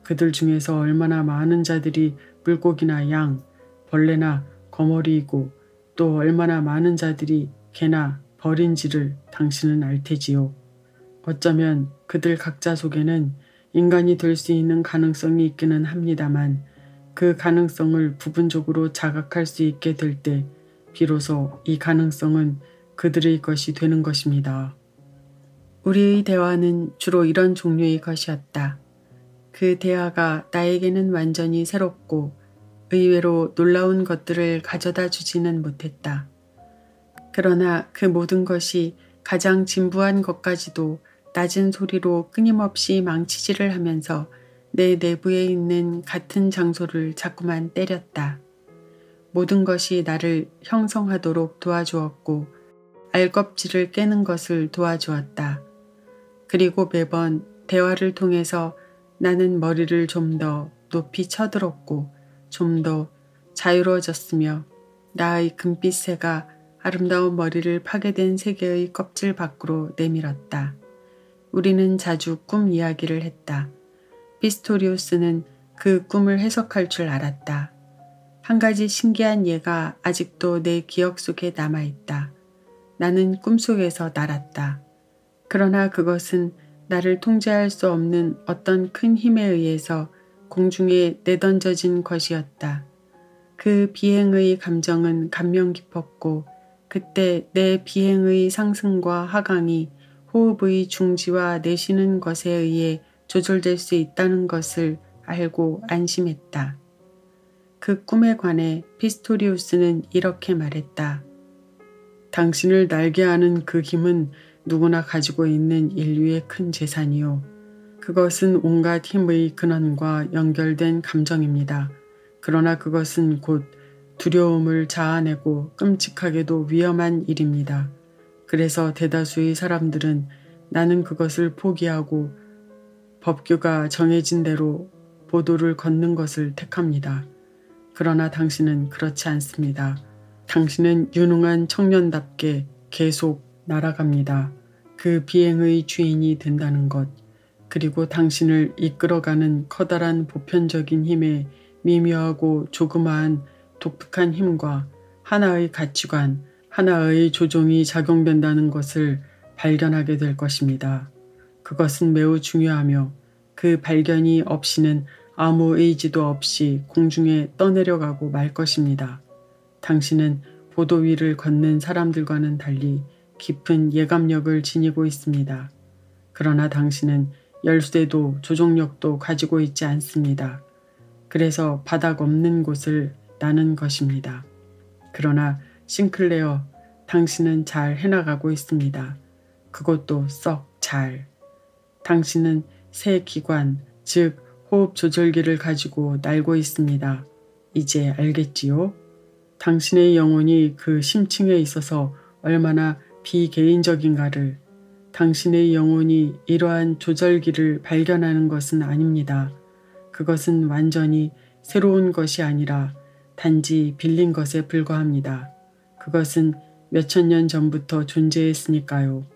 그들 중에서 얼마나 많은 자들이 물고기나 양, 벌레나 거머리이고 또 얼마나 많은 자들이 개나 벌인지를 당신은 알 테지요. 어쩌면 그들 각자 속에는 인간이 될 수 있는 가능성이 있기는 합니다만 그 가능성을 부분적으로 자각할 수 있게 될 때 비로소 이 가능성은 그들의 것이 되는 것입니다. 우리의 대화는 주로 이런 종류의 것이었다. 그 대화가 나에게는 완전히 새롭고 의외로 놀라운 것들을 가져다 주지는 못했다. 그러나 그 모든 것이 가장 진부한 것까지도 낮은 소리로 끊임없이 망치질을 하면서 내 내부에 있는 같은 장소를 자꾸만 때렸다. 모든 것이 나를 형성하도록 도와주었고 알껍질을 깨는 것을 도와주었다. 그리고 매번 대화를 통해서 나는 머리를 좀 더 높이 쳐들었고 좀 더 자유로워졌으며 나의 금빛 새가 아름다운 머리를 파괴된 세계의 껍질 밖으로 내밀었다. 우리는 자주 꿈 이야기를 했다. 피스토리우스는 그 꿈을 해석할 줄 알았다. 한 가지 신기한 예가 아직도 내 기억 속에 남아있다. 나는 꿈속에서 날았다. 그러나 그것은 나를 통제할 수 없는 어떤 큰 힘에 의해서 공중에 내던져진 것이었다. 그 비행의 감정은 감명 깊었고 그때 내 비행의 상승과 하강이 호흡의 중지와 내쉬는 것에 의해 조절될 수 있다는 것을 알고 안심했다. 그 꿈에 관해 피스토리우스는 이렇게 말했다. 당신을 날게 하는 그 힘은 누구나 가지고 있는 인류의 큰 재산이요. 그것은 온갖 힘의 근원과 연결된 감정입니다. 그러나 그것은 곧 두려움을 자아내고 끔찍하게도 위험한 일입니다. 그래서 대다수의 사람들은 나는 그것을 포기하고 법규가 정해진 대로 보도를 걷는 것을 택합니다. 그러나 당신은 그렇지 않습니다. 당신은 유능한 청년답게 계속 날아갑니다. 그 비행의 주인이 된다는 것, 그리고 당신을 이끌어가는 커다란 보편적인 힘에 미묘하고 조그마한 독특한 힘과 하나의 가치관, 하나의 조종이 작용된다는 것을 발견하게 될 것입니다. 그것은 매우 중요하며 그 발견이 없이는 아무 의지도 없이 공중에 떠내려가고 말 것입니다. 당신은 보도 위를 걷는 사람들과는 달리 깊은 예감력을 지니고 있습니다. 그러나 당신은 열쇠도 조종력도 가지고 있지 않습니다. 그래서 바닥 없는 곳을 나는 것입니다. 그러나 싱클레어, 당신은 잘 해나가고 있습니다. 그것도 썩 잘. 당신은 새 기관, 즉 호흡 조절기를 가지고 날고 있습니다. 이제 알겠지요? 당신의 영혼이 그 심층에 있어서 얼마나 비개인적인가를, 당신의 영혼이 이러한 조절기를 발견하는 것은 아닙니다. 그것은 완전히 새로운 것이 아니라 단지 빌린 것에 불과합니다. 그것은 몇천 년 전부터 존재했으니까요.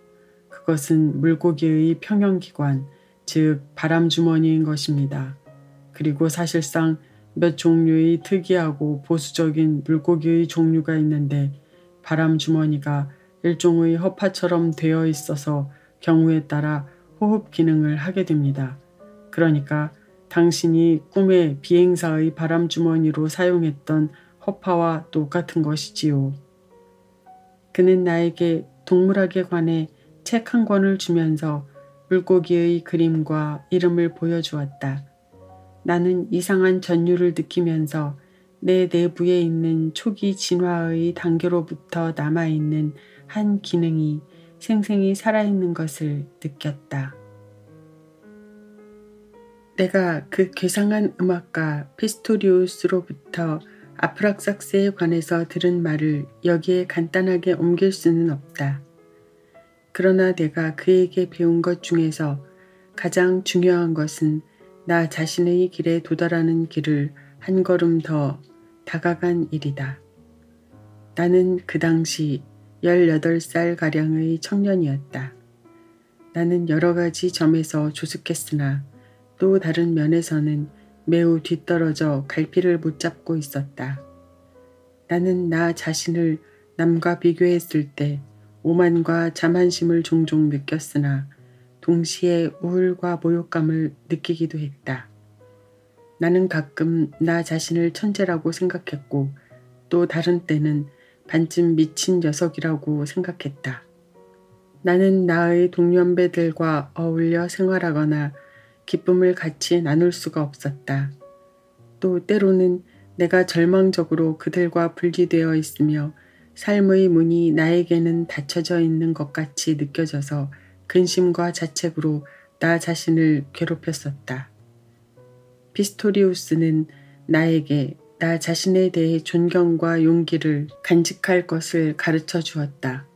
그것은 물고기의 평형기관, 즉 바람주머니인 것입니다. 그리고 사실상 몇 종류의 특이하고 보수적인 물고기의 종류가 있는데 바람주머니가 일종의 허파처럼 되어 있어서 경우에 따라 호흡 기능을 하게 됩니다. 그러니까 당신이 꿈의 비행사의 바람주머니로 사용했던 허파와 똑같은 것이지요. 그는 나에게 동물학에 관해 책 한 권을 주면서 물고기의 그림과 이름을 보여주었다. 나는 이상한 전율을 느끼면서 내 내부에 있는 초기 진화의 단계로부터 남아있는 한 기능이 생생히 살아있는 것을 느꼈다. 내가 그 괴상한 음악가 피스토리우스로부터 아프락삭스에 관해서 들은 말을 여기에 간단하게 옮길 수는 없다. 그러나 내가 그에게 배운 것 중에서 가장 중요한 것은 나 자신의 길에 도달하는 길을 한 걸음 더 다가간 일이다. 나는 그 당시 18살가량의 청년이었다. 나는 여러 가지 점에서 조숙했으나 또 다른 면에서는 매우 뒤떨어져 갈피를 못 잡고 있었다. 나는 나 자신을 남과 비교했을 때 오만과 자만심을 종종 느꼈으나 동시에 우울과 모욕감을 느끼기도 했다. 나는 가끔 나 자신을 천재라고 생각했고 또 다른 때는 반쯤 미친 녀석이라고 생각했다. 나는 나의 동년배들과 어울려 생활하거나 기쁨을 같이 나눌 수가 없었다. 또 때로는 내가 절망적으로 그들과 분리되어 있으며 삶의 문이 나에게는 닫혀져 있는 것 같이 느껴져서 근심과 자책으로 나 자신을 괴롭혔었다. 피스토리우스는 나에게 나 자신에 대해 존경과 용기를 간직할 것을 가르쳐 주었다.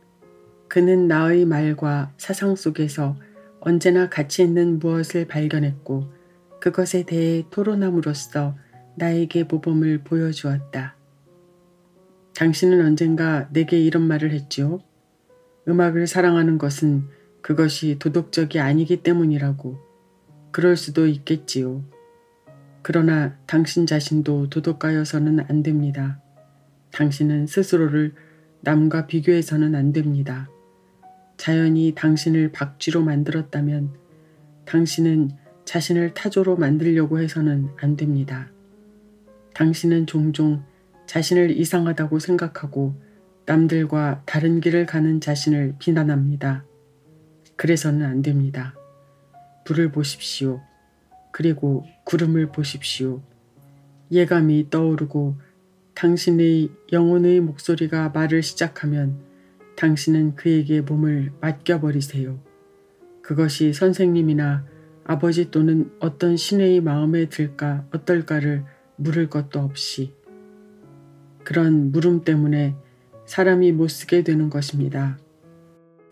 그는 나의 말과 사상 속에서 언제나 가치 있는 무엇을 발견했고 그것에 대해 토론함으로써 나에게 모범을 보여주었다. 당신은 언젠가 내게 이런 말을 했지요. 음악을 사랑하는 것은 그것이 도덕적이 아니기 때문이라고. 그럴 수도 있겠지요. 그러나 당신 자신도 도덕가여서는 안 됩니다. 당신은 스스로를 남과 비교해서는 안 됩니다. 자연이 당신을 박쥐로 만들었다면 당신은 자신을 타조로 만들려고 해서는 안 됩니다. 당신은 종종 자신을 이상하다고 생각하고 남들과 다른 길을 가는 자신을 비난합니다. 그래서는 안 됩니다. 불을 보십시오. 그리고 구름을 보십시오. 예감이 떠오르고 당신의 영혼의 목소리가 말을 시작하면 당신은 그에게 몸을 맡겨버리세요. 그것이 선생님이나 아버지 또는 어떤 신의 마음에 들까 어떨까를 물을 것도 없이. 그런 물음 때문에 사람이 못쓰게 되는 것입니다.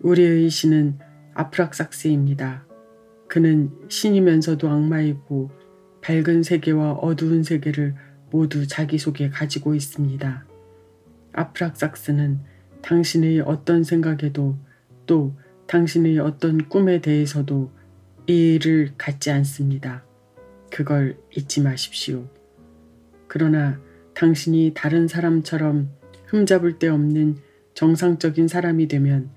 우리의 신은 아프락삭스입니다. 그는 신이면서도 악마이고 밝은 세계와 어두운 세계를 모두 자기 속에 가지고 있습니다. 아프락삭스는 당신의 어떤 생각에도 또 당신의 어떤 꿈에 대해서도 이 일을 갖지 않습니다. 그걸 잊지 마십시오. 그러나 당신이 다른 사람처럼 흠잡을 데 없는 정상적인 사람이 되면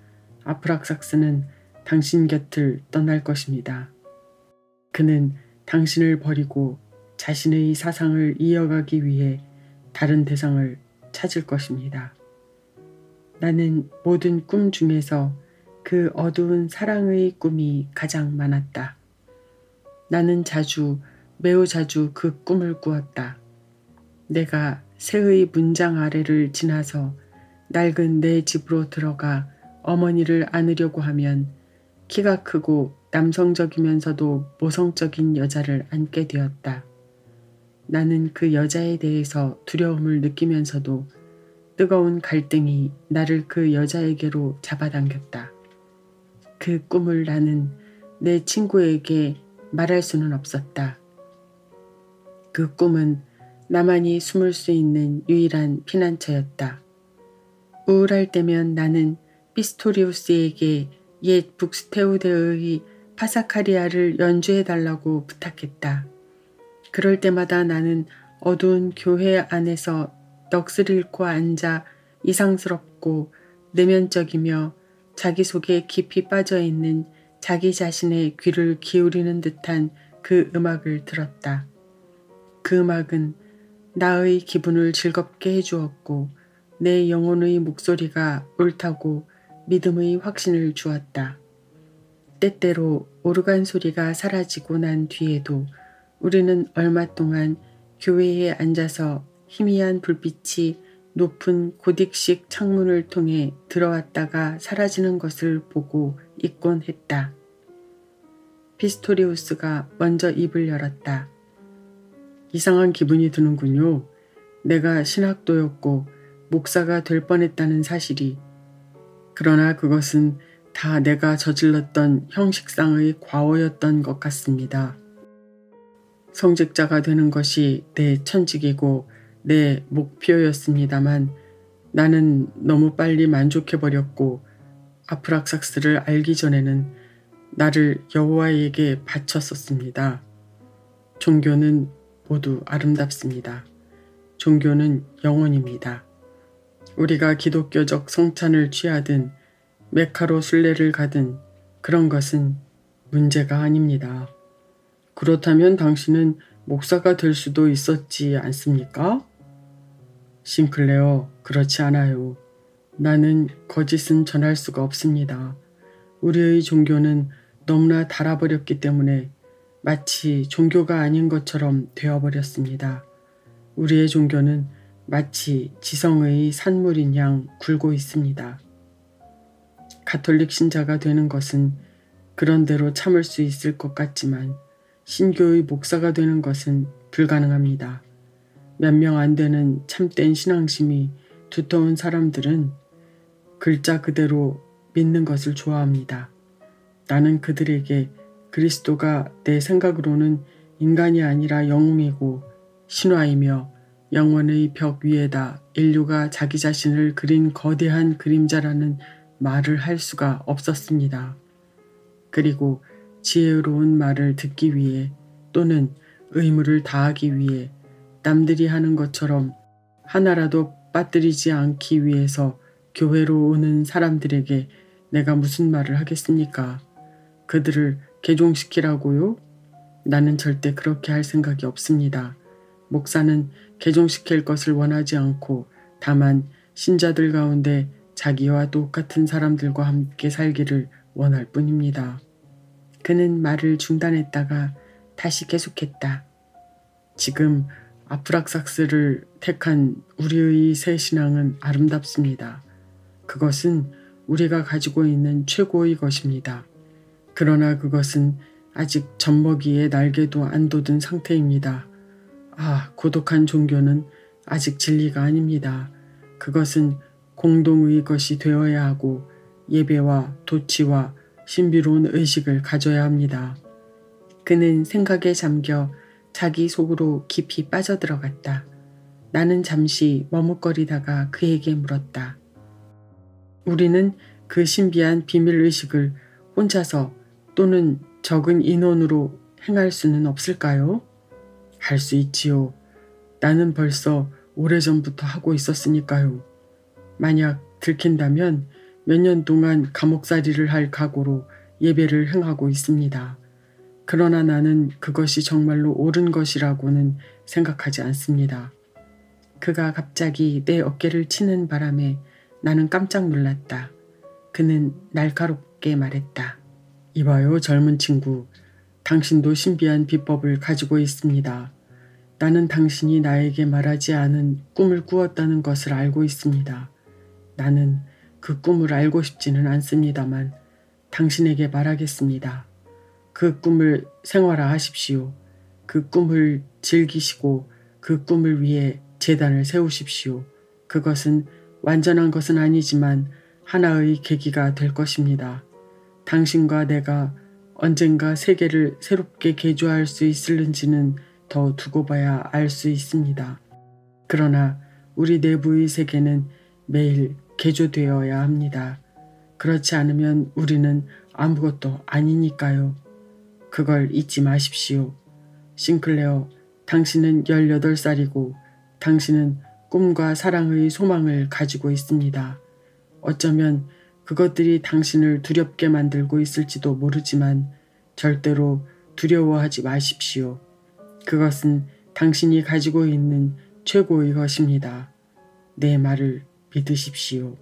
아프락삭스는 당신 곁을 떠날 것입니다. 그는 당신을 버리고 자신의 사상을 이어가기 위해 다른 대상을 찾을 것입니다. 나는 모든 꿈 중에서 그 어두운 사랑의 꿈이 가장 많았다. 나는 매우 자주 그 꿈을 꾸었다. 내가 새의 문장 아래를 지나서 낡은 내 집으로 들어가 어머니를 안으려고 하면 키가 크고 남성적이면서도 모성적인 여자를 안게 되었다. 나는 그 여자에 대해서 두려움을 느끼면서도 뜨거운 갈등이 나를 그 여자에게로 잡아당겼다. 그 꿈을 나는 내 친구에게 말할 수는 없었다. 그 꿈은 나만이 숨을 수 있는 유일한 피난처였다. 우울할 때면 나는 피스토리우스에게 옛 북스테우데의 파사카리아를 연주해달라고 부탁했다. 그럴 때마다 나는 어두운 교회 안에서 넋을 잃고 앉아 이상스럽고 내면적이며 자기 속에 깊이 빠져있는 자기 자신의 귀를 기울이는 듯한 그 음악을 들었다. 그 음악은 나의 기분을 즐겁게 해주었고 내 영혼의 목소리가 옳다고 믿음의 확신을 주었다. 때때로 오르간 소리가 사라지고 난 뒤에도 우리는 얼마 동안 교회에 앉아서 희미한 불빛이 높은 고딕식 창문을 통해 들어왔다가 사라지는 것을 보고 있곤 했다. 피스토리우스가 먼저 입을 열었다. 이상한 기분이 드는군요. 내가 신학도였고 목사가 될 뻔했다는 사실이. 그러나 그것은 다 내가 저질렀던 형식상의 과오였던 것 같습니다. 성직자가 되는 것이 내 천직이고 내 목표였습니다만 나는 너무 빨리 만족해버렸고 아프락삭스를 알기 전에는 나를 여호와에게 바쳤었습니다. 종교는 모두 아름답습니다. 종교는 영혼입니다. 우리가 기독교적 성찬을 취하든 메카로 순례를 가든 그런 것은 문제가 아닙니다. 그렇다면 당신은 목사가 될 수도 있었지 않습니까? 싱클레어, 그렇지 않아요. 나는 거짓은 전할 수가 없습니다. 우리의 종교는 너무나 닳아버렸기 때문에 마치 종교가 아닌 것처럼 되어버렸습니다. 우리의 종교는 마치 지성의 산물인 양 굴고 있습니다. 가톨릭 신자가 되는 것은 그런대로 참을 수 있을 것 같지만 신교의 목사가 되는 것은 불가능합니다. 몇 명 안 되는 참된 신앙심이 두터운 사람들은 글자 그대로 믿는 것을 좋아합니다. 나는 그들에게 그리스도가 내 생각으로는 인간이 아니라 영웅이고 신화이며 영원의 벽 위에다 인류가 자기 자신을 그린 거대한 그림자라는 말을 할 수가 없었습니다. 그리고 지혜로운 말을 듣기 위해 또는 의무를 다하기 위해 남들이 하는 것처럼 하나라도 빠뜨리지 않기 위해서 교회로 오는 사람들에게 내가 무슨 말을 하겠습니까? 그들을 개종시키라고요? 나는 절대 그렇게 할 생각이 없습니다. 목사는 개종시킬 것을 원하지 않고 다만 신자들 가운데 자기와 똑같은 사람들과 함께 살기를 원할 뿐입니다. 그는 말을 중단했다가 다시 계속했다. 지금 아프락삭스를 택한 우리의 새 신앙은 아름답습니다. 그것은 우리가 가지고 있는 최고의 것입니다. 그러나 그것은 아직 젖먹이의 날개도 안 돋은 상태입니다. 고독한 종교는 아직 진리가 아닙니다. 그것은 공동의 것이 되어야 하고 예배와 도치와 신비로운 의식을 가져야 합니다. 그는 생각에 잠겨 자기 속으로 깊이 빠져들어갔다. 나는 잠시 머뭇거리다가 그에게 물었다. 우리는 그 신비한 비밀의식을 혼자서 또는 적은 인원으로 행할 수는 없을까요? 할 수 있지요. 나는 벌써 오래전부터 하고 있었으니까요. 만약 들킨다면 몇 년 동안 감옥살이를 할 각오로 예배를 행하고 있습니다. 그러나 나는 그것이 정말로 옳은 것이라고는 생각하지 않습니다. 그가 갑자기 내 어깨를 치는 바람에 나는 깜짝 놀랐다. 그는 날카롭게 말했다. 이봐요, 젊은 친구. 당신도 신비한 비법을 가지고 있습니다. 나는 당신이 나에게 말하지 않은 꿈을 꾸었다는 것을 알고 있습니다. 나는 그 꿈을 알고 싶지는 않습니다만 당신에게 말하겠습니다. 그 꿈을 생활화하십시오. 그 꿈을 즐기시고 그 꿈을 위해 제단을 세우십시오. 그것은 완전한 것은 아니지만 하나의 계기가 될 것입니다. 당신과 내가 언젠가 세계를 새롭게 개조할 수 있을는지는 더 두고 봐야 알 수 있습니다. 그러나 우리 내부의 세계는 매일 개조되어야 합니다. 그렇지 않으면 우리는 아무것도 아니니까요. 그걸 잊지 마십시오. 싱클레어, 당신은 18살이고 당신은 꿈과 사랑의 소망을 가지고 있습니다. 어쩌면 그것들이 당신을 두렵게 만들고 있을지도 모르지만 절대로 두려워하지 마십시오. 그것은 당신이 가지고 있는 최고의 것입니다. 내 말을 믿으십시오.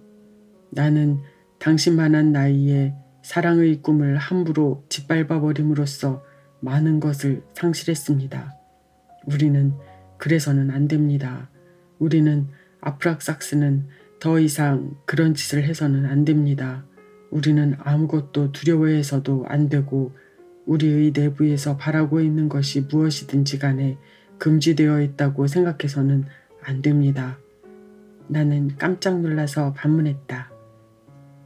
나는 당신만한 나이에 사랑의 꿈을 함부로 짓밟아버림으로써 많은 것을 상실했습니다. 우리는 그래서는 안 됩니다. 우리는 아프락삭스는 더 이상 그런 짓을 해서는 안 됩니다. 우리는 아무것도 두려워해서도 안 되고 우리의 내부에서 바라고 있는 것이 무엇이든지 간에 금지되어 있다고 생각해서는 안 됩니다. 나는 깜짝 놀라서 반문했다.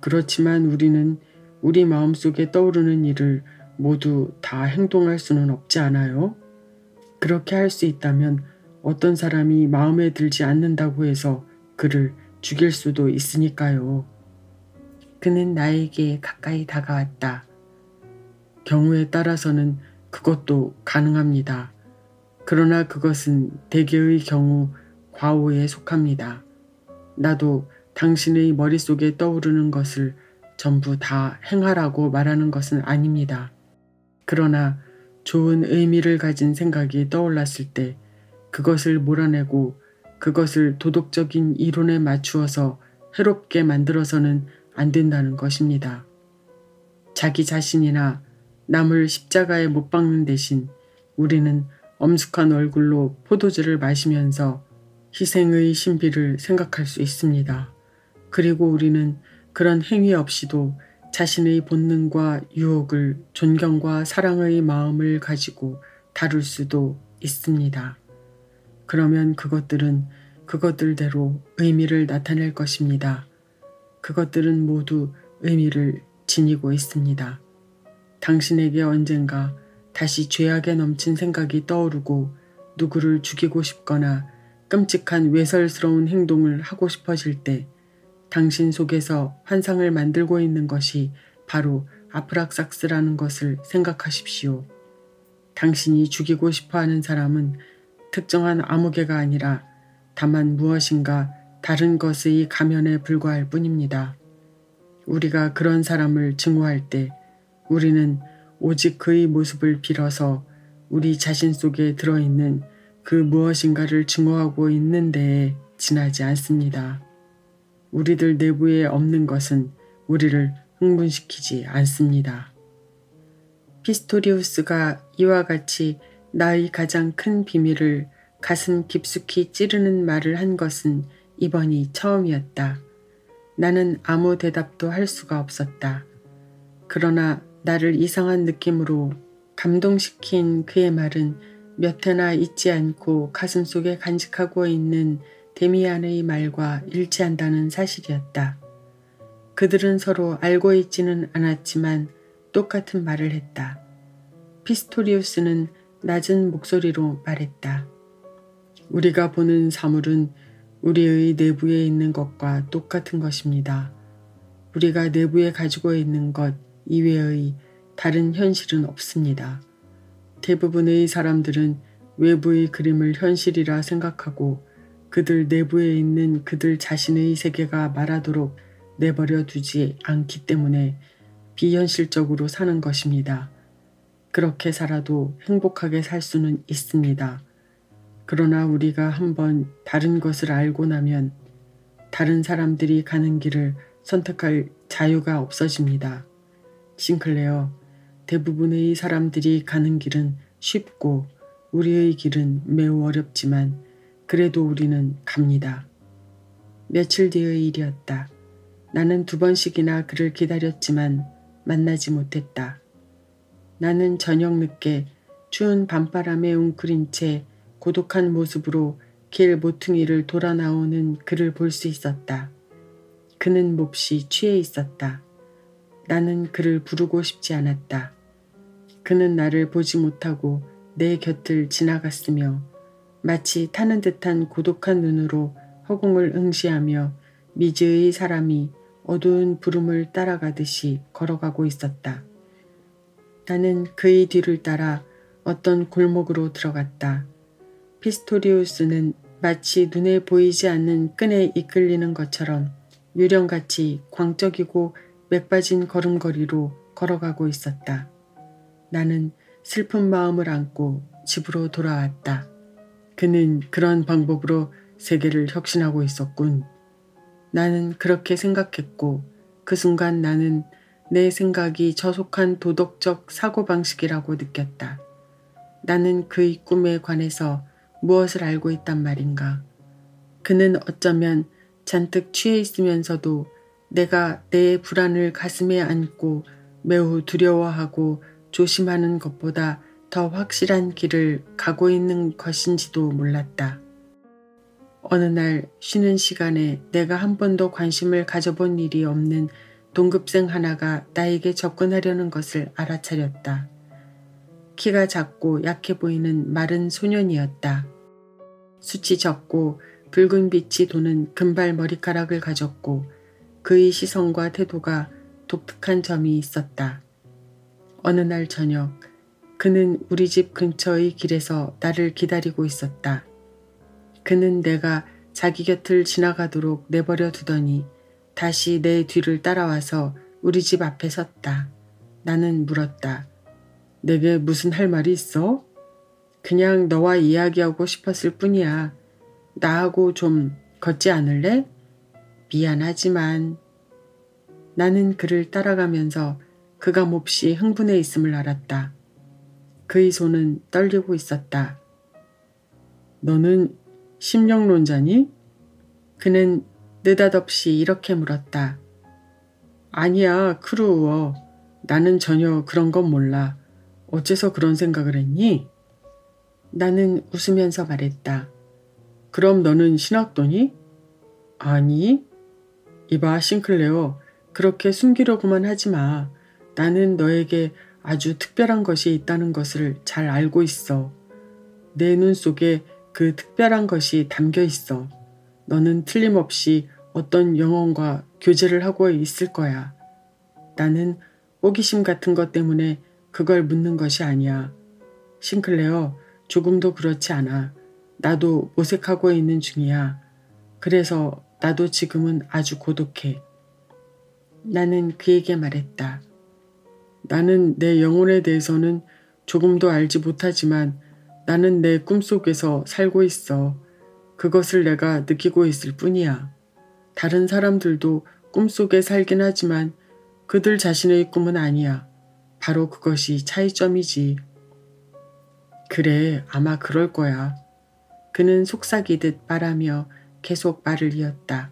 그렇지만 우리는 우리 마음속에 떠오르는 일을 모두 다 행동할 수는 없지 않아요? 그렇게 할 수 있다면 어떤 사람이 마음에 들지 않는다고 해서 그를 죽일 수도 있으니까요. 그는 나에게 가까이 다가왔다. 경우에 따라서는 그것도 가능합니다. 그러나 그것은 대개의 경우 과오에 속합니다. 나도 당신의 머릿속에 떠오르는 것을 전부 다 행하라고 말하는 것은 아닙니다. 그러나 좋은 의미를 가진 생각이 떠올랐을 때 그것을 몰아내고 그것을 도덕적인 이론에 맞추어서 해롭게 만들어서는 안 된다는 것입니다. 자기 자신이나 남을 십자가에 못 박는 대신 우리는 엄숙한 얼굴로 포도주를 마시면서 희생의 신비를 생각할 수 있습니다. 그리고 우리는 그런 행위 없이도 자신의 본능과 유혹을 존경과 사랑의 마음을 가지고 다룰 수도 있습니다. 그러면 그것들은 그것들대로 의미를 나타낼 것입니다. 그것들은 모두 의미를 지니고 있습니다. 당신에게 언젠가 다시 죄악에 넘친 생각이 떠오르고 누구를 죽이고 싶거나 끔찍한 외설스러운 행동을 하고 싶어질 때 당신 속에서 환상을 만들고 있는 것이 바로 아프락삭스라는 것을 생각하십시오. 당신이 죽이고 싶어하는 사람은 특정한 아무개가 아니라 다만 무엇인가 다른 것의 가면에 불과할 뿐입니다. 우리가 그런 사람을 증오할 때 우리는 오직 그의 모습을 빌어서 우리 자신 속에 들어있는 그 무엇인가를 증오하고 있는 데에 지나지 않습니다. 우리들 내부에 없는 것은 우리를 흥분시키지 않습니다. 피스토리우스가 이와 같이 나의 가장 큰 비밀을 가슴 깊숙이 찌르는 말을 한 것은 이번이 처음이었다. 나는 아무 대답도 할 수가 없었다. 그러나 나를 이상한 느낌으로 감동시킨 그의 말은 몇 해나 잊지 않고 가슴속에 간직하고 있는 데미안의 말과 일치한다는 사실이었다. 그들은 서로 알고 있지는 않았지만 똑같은 말을 했다. 피스토리우스는 낮은 목소리로 말했다. 우리가 보는 사물은 우리의 내부에 있는 것과 똑같은 것입니다. 우리가 내부에 가지고 있는 것 이외의 다른 현실은 없습니다. 대부분의 사람들은 외부의 그림을 현실이라 생각하고 그들 내부에 있는 그들 자신의 세계가 말하도록 내버려 두지 않기 때문에 비현실적으로 사는 것입니다. 그렇게 살아도 행복하게 살 수는 있습니다. 그러나 우리가 한번 다른 것을 알고 나면 다른 사람들이 가는 길을 선택할 자유가 없어집니다. 싱클레어, 대부분의 사람들이 가는 길은 쉽고 우리의 길은 매우 어렵지만 그래도 우리는 갑니다. 며칠 뒤의 일이었다. 나는 2번씩이나 그를 기다렸지만 만나지 못했다. 나는 저녁 늦게 추운 밤바람에 웅크린 채 고독한 모습으로 길 모퉁이를 돌아 나오는 그를 볼 수 있었다. 그는 몹시 취해 있었다. 나는 그를 부르고 싶지 않았다. 그는 나를 보지 못하고 내 곁을 지나갔으며 마치 타는 듯한 고독한 눈으로 허공을 응시하며 미지의 사람이 어두운 구름을 따라가듯이 걸어가고 있었다. 나는 그의 뒤를 따라 어떤 골목으로 들어갔다. 피스토리우스는 마치 눈에 보이지 않는 끈에 이끌리는 것처럼 유령같이 광적이고 맥빠진 걸음걸이로 걸어가고 있었다. 나는 슬픈 마음을 안고 집으로 돌아왔다. 그는 그런 방법으로 세계를 혁신하고 있었군. 나는 그렇게 생각했고 그 순간 나는 내 생각이 저속한 도덕적 사고방식이라고 느꼈다. 나는 그의 꿈에 관해서 무엇을 알고 있단 말인가. 그는 어쩌면 잔뜩 취해 있으면서도 내가 내 불안을 가슴에 안고 매우 두려워하고 조심하는 것보다 더 확실한 길을 가고 있는 것인지도 몰랐다. 어느 날 쉬는 시간에 내가 한 번도 관심을 가져본 일이 없는 동급생 하나가 나에게 접근하려는 것을 알아차렸다. 키가 작고 약해 보이는 마른 소년이었다. 숱이 적고 붉은 빛이 도는 금발 머리카락을 가졌고 그의 시선과 태도가 독특한 점이 있었다. 어느 날 저녁 그는 우리 집 근처의 길에서 나를 기다리고 있었다. 그는 내가 자기 곁을 지나가도록 내버려 두더니 다시 내 뒤를 따라와서 우리 집 앞에 섰다. 나는 물었다. 내게 무슨 할 말이 있어? 그냥 너와 이야기하고 싶었을 뿐이야. 나하고 좀 걷지 않을래? 미안하지만. 나는 그를 따라가면서 그가 몹시 흥분해 있음을 알았다. 그의 손은 떨리고 있었다. 너는 심령론자니? 그는 느닷없이 이렇게 물었다. 아니야, 크루워. 나는 전혀 그런 건 몰라. 어째서 그런 생각을 했니? 나는 웃으면서 말했다. 그럼 너는 신학도니? 아니. 이봐, 싱클레어. 그렇게 숨기려고만 하지 마. 나는 너에게 아주 특별한 것이 있다는 것을 잘 알고 있어. 내 눈 속에 그 특별한 것이 담겨 있어. 너는 틀림없이 어떤 영혼과 교제를 하고 있을 거야. 나는 호기심 같은 것 때문에 그걸 묻는 것이 아니야. 싱클레어, 조금도 그렇지 않아. 나도 모색하고 있는 중이야. 그래서 나도 지금은 아주 고독해. 나는 그에게 말했다. 나는 내 영혼에 대해서는 조금도 알지 못하지만 나는 내 꿈속에서 살고 있어. 그것을 내가 느끼고 있을 뿐이야. 다른 사람들도 꿈속에 살긴 하지만 그들 자신의 꿈은 아니야. 바로 그것이 차이점이지. 그래, 아마 그럴 거야. 그는 속삭이듯 말하며 계속 말을 이었다.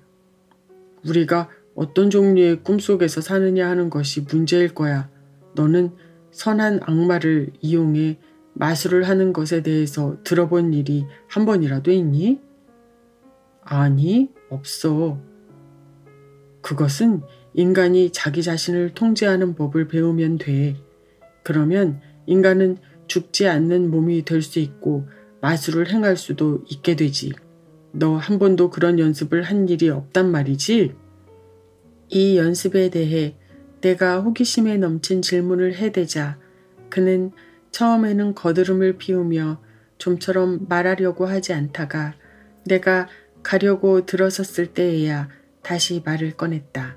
우리가 어떤 종류의 꿈속에서 사느냐 하는 것이 문제일 거야. 너는 선한 악마를 이용해 마술을 하는 것에 대해서 들어본 일이 한 번이라도 있니? 아니, 없어. 그것은 인간이 자기 자신을 통제하는 법을 배우면 돼. 그러면 인간은 죽지 않는 몸이 될 수 있고 마술을 행할 수도 있게 되지. 너 한 번도 그런 연습을 한 일이 없단 말이지? 이 연습에 대해 내가 호기심에 넘친 질문을 해대자 그는 처음에는 거드름을 피우며 좀처럼 말하려고 하지 않다가 내가 가려고 들어섰을 때에야 다시 말을 꺼냈다.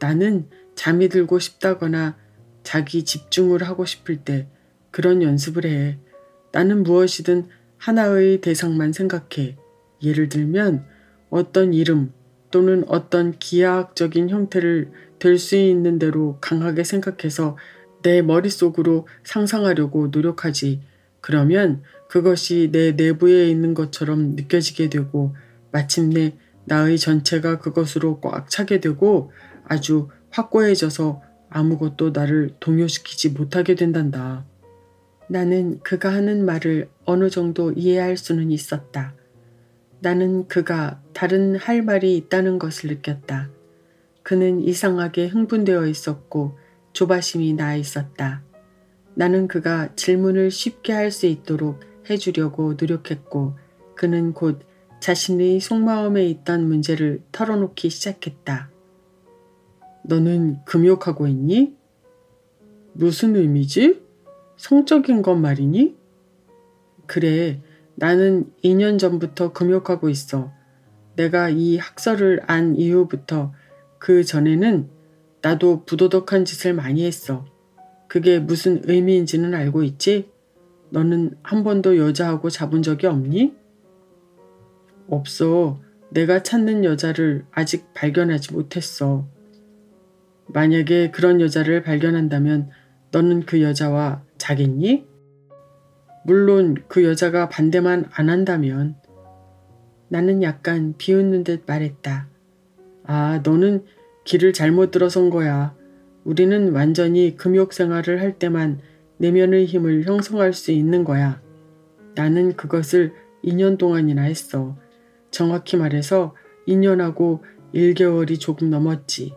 나는 잠이 들고 싶다거나 자기 집중을 하고 싶을 때 그런 연습을 해. 나는 무엇이든 하나의 대상만 생각해. 예를 들면 어떤 이름 또는 어떤 기하학적인 형태를 될 수 있는 대로 강하게 생각해서 내 머릿속으로 상상하려고 노력하지. 그러면 그것이 내 내부에 있는 것처럼 느껴지게 되고 마침내 나의 전체가 그것으로 꽉 차게 되고 아주 확고해져서 아무것도 나를 동요시키지 못하게 된단다. 나는 그가 하는 말을 어느 정도 이해할 수는 있었다. 나는 그가 다른 할 말이 있다는 것을 느꼈다. 그는 이상하게 흥분되어 있었고 조바심이 나 있었다. 나는 그가 질문을 쉽게 할 수 있도록 해주려고 노력했고 그는 곧 자신의 속마음에 있던 문제를 털어놓기 시작했다. 너는 금욕하고 있니? 무슨 의미지? 성적인 것 말이니? 그래, 나는 2년 전부터 금욕하고 있어. 내가 이 학설을 안 이후부터 그 전에는 나도 부도덕한 짓을 많이 했어. 그게 무슨 의미인지는 알고 있지? 너는 한 번도 여자하고 잡은 적이 없니? 없어. 내가 찾는 여자를 아직 발견하지 못했어. 만약에 그런 여자를 발견한다면 너는 그 여자와 자겠니? 물론 그 여자가 반대만 안 한다면. 나는 약간 비웃는 듯 말했다. 아, 너는 길을 잘못 들어선 거야. 우리는 완전히 금욕 생활을 할 때만 내면의 힘을 형성할 수 있는 거야. 나는 그것을 2년 동안이나 했어. 정확히 말해서 2년하고 1개월이 조금 넘었지.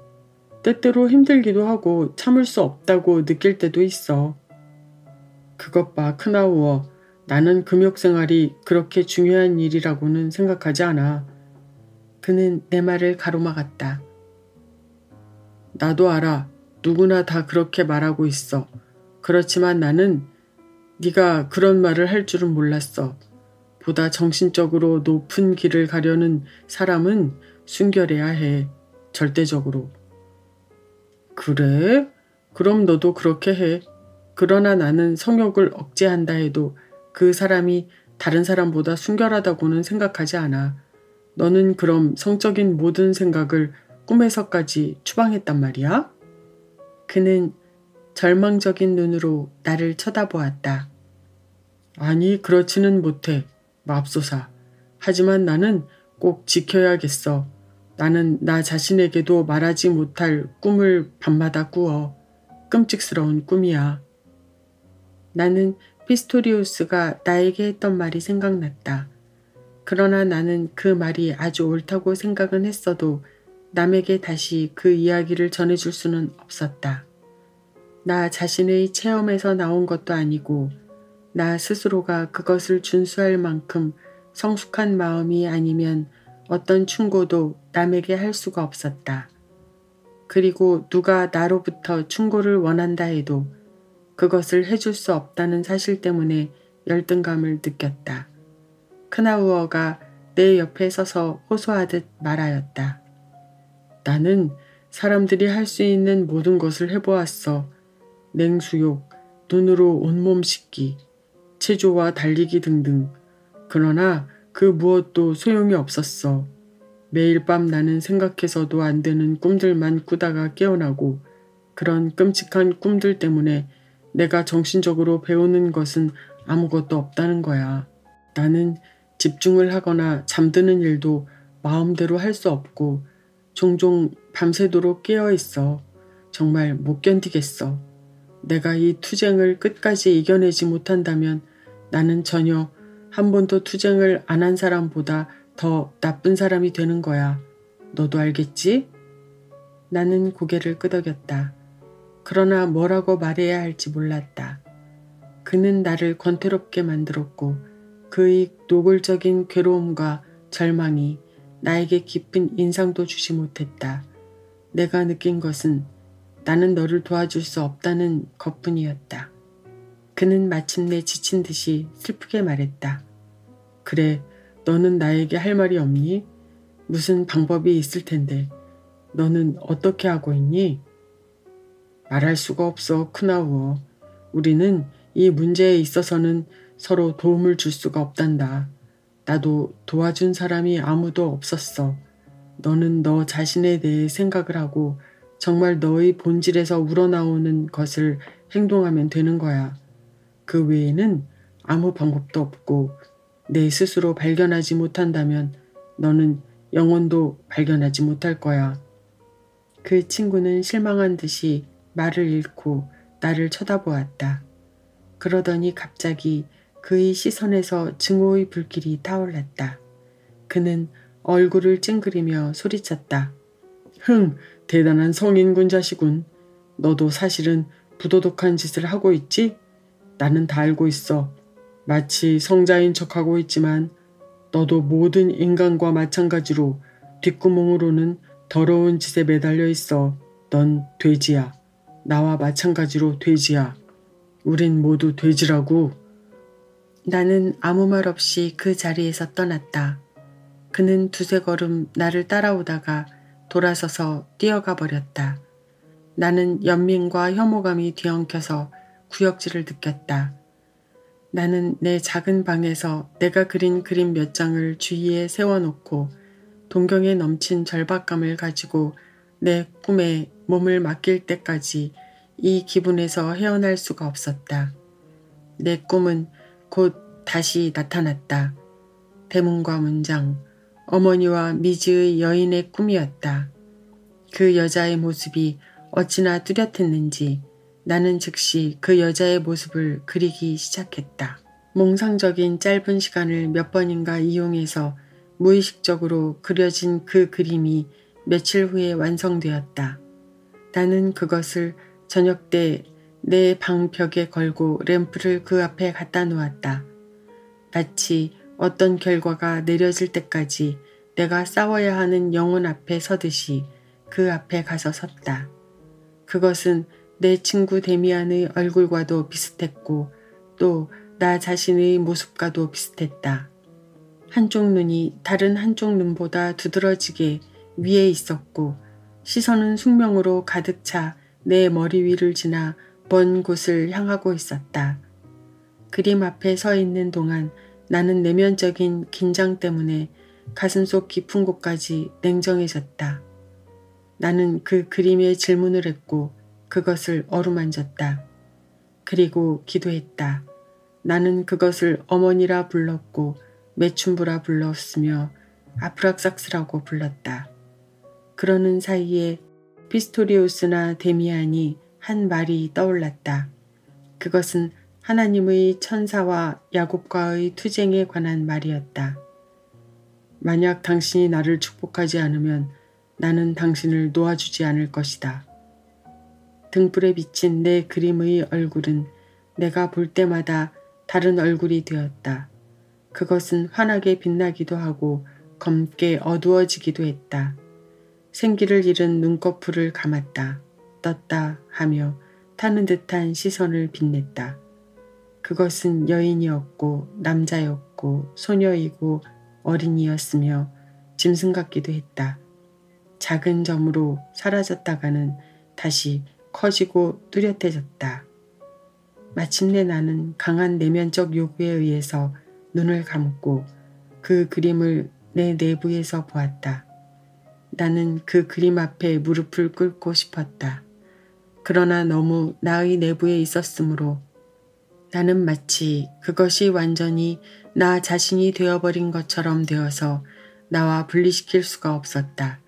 때때로 힘들기도 하고 참을 수 없다고 느낄 때도 있어. 그것 봐, 크나우어. 나는 금욕 생활이 그렇게 중요한 일이라고는 생각하지 않아. 그는 내 말을 가로막았다. 나도 알아. 누구나 다 그렇게 말하고 있어. 그렇지만 나는 네가 그런 말을 할 줄은 몰랐어. 보다 정신적으로 높은 길을 가려는 사람은 순결해야 해. 절대적으로. 그래? 그럼 너도 그렇게 해. 그러나 나는 성욕을 억제한다 해도 그 사람이 다른 사람보다 순결하다고는 생각하지 않아. 너는 그럼 성적인 모든 생각을 꿈에서까지 추방했단 말이야? 그는 절망적인 눈으로 나를 쳐다보았다. 아니, 그렇지는 못해. 맙소사. 하지만 나는 꼭 지켜야겠어. 나는 나 자신에게도 말하지 못할 꿈을 밤마다 꾸어. 끔찍스러운 꿈이야. 나는 피스토리우스가 나에게 했던 말이 생각났다. 그러나 나는 그 말이 아주 옳다고 생각은 했어도 남에게 다시 그 이야기를 전해줄 수는 없었다. 나 자신의 체험에서 나온 것도 아니고 나 스스로가 그것을 준수할 만큼 성숙한 마음이 아니면 어떤 충고도 남에게 할 수가 없었다. 그리고 누가 나로부터 충고를 원한다 해도 그것을 해줄 수 없다는 사실 때문에 열등감을 느꼈다. 크나우어가 내 옆에 서서 호소하듯 말하였다. 나는 사람들이 할 수 있는 모든 것을 해보았어. 냉수욕, 눈으로 온몸 씻기, 체조와 달리기 등등. 그러나 그 무엇도 소용이 없었어. 매일 밤 나는 생각해서도 안 되는 꿈들만 꾸다가 깨어나고 그런 끔찍한 꿈들 때문에 내가 정신적으로 배우는 것은 아무것도 없다는 거야. 나는 집중을 하거나 잠드는 일도 마음대로 할 수 없고 종종 밤새도록 깨어 있어. 정말 못 견디겠어. 내가 이 투쟁을 끝까지 이겨내지 못한다면 나는 전혀 한 번도 투쟁을 안 한 사람보다 더 나쁜 사람이 되는 거야. 너도 알겠지? 나는 고개를 끄덕였다. 그러나 뭐라고 말해야 할지 몰랐다. 그는 나를 권태롭게 만들었고 그의 노골적인 괴로움과 절망이 나에게 깊은 인상도 주지 못했다. 내가 느낀 것은 나는 너를 도와줄 수 없다는 것뿐이었다. 그는 마침내 지친 듯이 슬프게 말했다. 그래, 너는 나에게 할 말이 없니? 무슨 방법이 있을 텐데 너는 어떻게 하고 있니? 말할 수가 없어, 크나우어. 우리는 이 문제에 있어서는 서로 도움을 줄 수가 없단다. 나도 도와준 사람이 아무도 없었어. 너는 너 자신에 대해 생각을 하고 정말 너의 본질에서 우러나오는 것을 행동하면 되는 거야. 그 외에는 아무 방법도 없고 내 스스로 발견하지 못한다면 너는 영혼도 발견하지 못할 거야. 그 친구는 실망한 듯이 말을 잃고 나를 쳐다보았다. 그러더니 갑자기 그의 시선에서 증오의 불길이 타올랐다. 그는 얼굴을 찡그리며 소리쳤다. 흥, 대단한 성인군 자시군. 너도 사실은 부도덕한 짓을 하고 있지? 나는 다 알고 있어. 마치 성자인 척하고 있지만 너도 모든 인간과 마찬가지로 뒷구멍으로는 더러운 짓에 매달려 있어. 넌 돼지야. 나와 마찬가지로 돼지야. 우린 모두 돼지라고. 나는 아무 말 없이 그 자리에서 떠났다. 그는 두세 걸음 나를 따라오다가 돌아서서 뛰어가 버렸다. 나는 연민과 혐오감이 뒤엉켜서 구역질을 느꼈다. 나는 내 작은 방에서 내가 그린 그림 몇 장을 주위에 세워놓고 동경에 넘친 절박감을 가지고 내 꿈에 몸을 맡길 때까지 이 기분에서 헤어날 수가 없었다. 내 꿈은 곧 다시 나타났다. 대문과 문장, 어머니와 미지의 여인의 꿈이었다. 그 여자의 모습이 어찌나 뚜렷했는지 나는 즉시 그 여자의 모습을 그리기 시작했다. 몽상적인 짧은 시간을 몇 번인가 이용해서 무의식적으로 그려진 그 그림이 며칠 후에 완성되었다. 나는 그것을 저녁 때 내 방 벽에 걸고 램프를 그 앞에 갖다 놓았다. 마치 어떤 결과가 내려질 때까지 내가 싸워야 하는 영혼 앞에 서듯이 그 앞에 가서 섰다. 그것은 내 친구 데미안의 얼굴과도 비슷했고 또 나 자신의 모습과도 비슷했다. 한쪽 눈이 다른 한쪽 눈보다 두드러지게 위에 있었고 시선은 숙명으로 가득 차 내 머리 위를 지나 먼 곳을 향하고 있었다. 그림 앞에 서 있는 동안 나는 내면적인 긴장 때문에 가슴속 깊은 곳까지 냉정해졌다. 나는 그 그림에 질문을 했고 그것을 어루만졌다. 그리고 기도했다. 나는 그것을 어머니라 불렀고 매춘부라 불렀으며 아프락삭스라고 불렀다. 그러는 사이에 피스토리우스나 데미안이 한 말이 떠올랐다. 그것은 하나님의 천사와 야곱과의 투쟁에 관한 말이었다. 만약 당신이 나를 축복하지 않으면 나는 당신을 놓아주지 않을 것이다. 등불에 비친 내 그림의 얼굴은 내가 볼 때마다 다른 얼굴이 되었다. 그것은 환하게 빛나기도 하고 검게 어두워지기도 했다. 생기를 잃은 눈꺼풀을 감았다. 떴다 하며 타는 듯한 시선을 빛냈다. 그것은 여인이었고 남자였고 소녀이고 어린이였으며 짐승 같기도 했다. 작은 점으로 사라졌다가는 다시 커지고 뚜렷해졌다. 마침내 나는 강한 내면적 요구에 의해서 눈을 감고 그 그림을 내 내부에서 보았다. 나는 그 그림 앞에 무릎을 꿇고 싶었다. 그러나 너무 나의 내부에 있었으므로 나는 마치 그것이 완전히 나 자신이 되어버린 것처럼 되어서 나와 분리시킬 수가 없었다.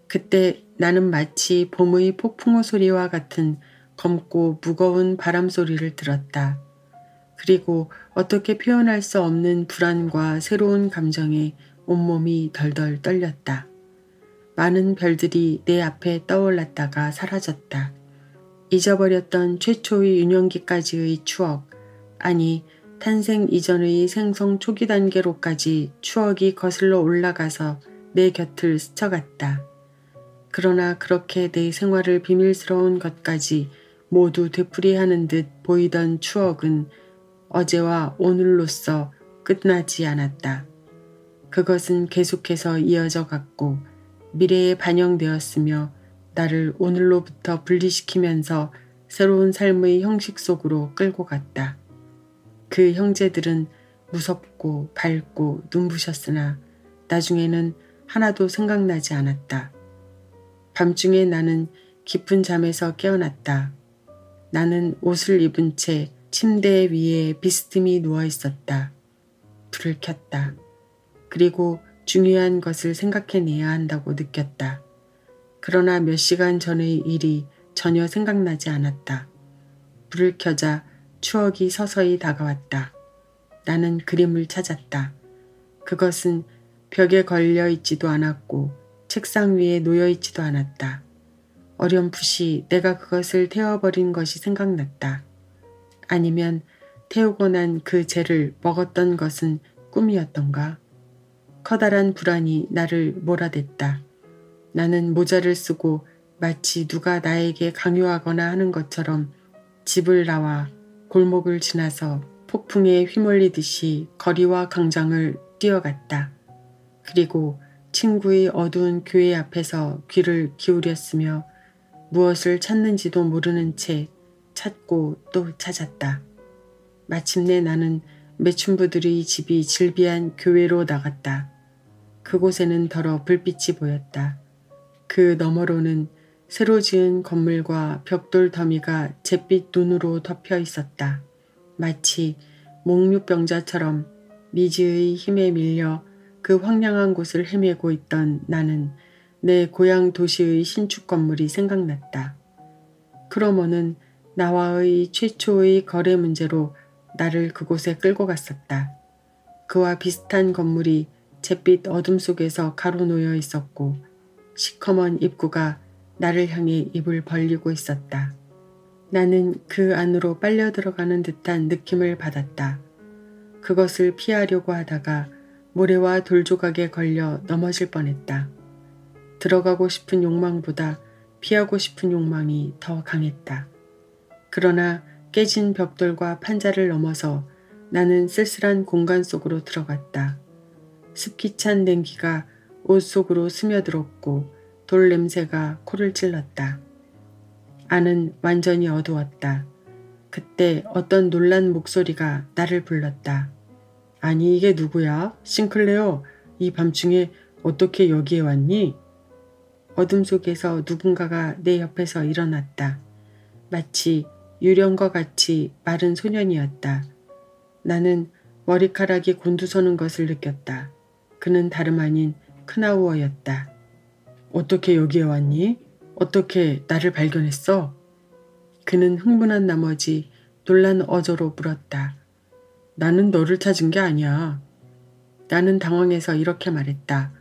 그때 나는 마치 봄의 폭풍우 소리와 같은 검고 무거운 바람 소리를 들었다. 그리고 어떻게 표현할 수 없는 불안과 새로운 감정에 온몸이 덜덜 떨렸다. 많은 별들이 내 앞에 떠올랐다가 사라졌다. 잊어버렸던 최초의 유년기까지의 추억, 아니 탄생 이전의 생성 초기 단계로까지 추억이 거슬러 올라가서 내 곁을 스쳐갔다. 그러나 그렇게 내 생활을 비밀스러운 것까지 모두 되풀이하는 듯 보이던 추억은 어제와 오늘로써 끝나지 않았다. 그것은 계속해서 이어져 갔고 미래에 반영되었으며 나를 오늘로부터 분리시키면서 새로운 삶의 형식 속으로 끌고 갔다. 그 형제들은 무섭고 밝고 눈부셨으나 나중에는 하나도 생각나지 않았다. 밤중에 나는 깊은 잠에서 깨어났다. 나는 옷을 입은 채 침대 위에 비스듬히 누워 있었다. 불을 켰다. 그리고 중요한 것을 생각해내야 한다고 느꼈다. 그러나 몇 시간 전의 일이 전혀 생각나지 않았다. 불을 켜자 추억이 서서히 다가왔다. 나는 그림을 찾았다. 그것은 벽에 걸려 있지도 않았고 책상 위에 놓여 있지도 않았다. 어렴풋이 내가 그것을 태워버린 것이 생각났다. 아니면 태우고 난 그 재를 먹었던 것은 꿈이었던가? 커다란 불안이 나를 몰아댔다. 나는 모자를 쓰고 마치 누가 나에게 강요하거나 하는 것처럼 집을 나와 골목을 지나서 폭풍에 휘몰리듯이 거리와 광장을 뛰어갔다. 그리고 친구의 어두운 교회 앞에서 귀를 기울였으며 무엇을 찾는지도 모르는 채 찾고 또 찾았다. 마침내 나는 매춘부들의 집이 질비한 교회로 나갔다. 그곳에는 더러 불빛이 보였다. 그 너머로는 새로 지은 건물과 벽돌 더미가 잿빛 눈으로 덮여 있었다. 마치 목류병자처럼 미지의 힘에 밀려 그 황량한 곳을 헤매고 있던 나는 내 고향 도시의 신축 건물이 생각났다. 크로모는 나와의 최초의 거래 문제로 나를 그곳에 끌고 갔었다. 그와 비슷한 건물이 잿빛 어둠 속에서 가로놓여 있었고 시커먼 입구가 나를 향해 입을 벌리고 있었다. 나는 그 안으로 빨려 들어가는 듯한 느낌을 받았다. 그것을 피하려고 하다가 모래와 돌조각에 걸려 넘어질 뻔했다. 들어가고 싶은 욕망보다 피하고 싶은 욕망이 더 강했다. 그러나 깨진 벽돌과 판자를 넘어서 나는 쓸쓸한 공간 속으로 들어갔다. 습기 찬 냉기가 옷 속으로 스며들었고 돌 냄새가 코를 찔렀다. 안은 완전히 어두웠다. 그때 어떤 놀란 목소리가 나를 불렀다. 아니 이게 누구야? 싱클레어, 이 밤중에 어떻게 여기에 왔니? 어둠 속에서 누군가가 내 옆에서 일어났다. 마치 유령과 같이 마른 소년이었다. 나는 머리카락이 곤두서는 것을 느꼈다. 그는 다름 아닌 크나우어였다. 어떻게 여기에 왔니? 어떻게 나를 발견했어? 그는 흥분한 나머지 놀란 어조로 물었다. 나는 너를 찾은 게 아니야. 나는 당황해서 이렇게 말했다.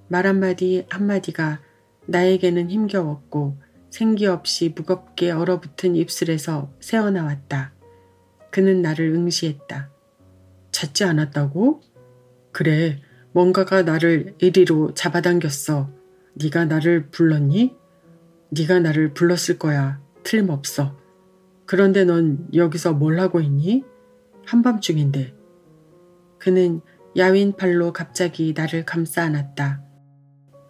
말 한마디 한마디가 나에게는 힘겨웠고 생기 없이 무겁게 얼어붙은 입술에서 새어나왔다. 그는 나를 응시했다. 찾지 않았다고? 그래, 뭔가가 나를 이리로 잡아당겼어. 네가 나를 불렀니? 네가 나를 불렀을 거야. 틀림없어. 그런데 넌 여기서 뭘 하고 있니? 한밤중인데. 그는 야윈 팔로 갑자기 나를 감싸 안았다.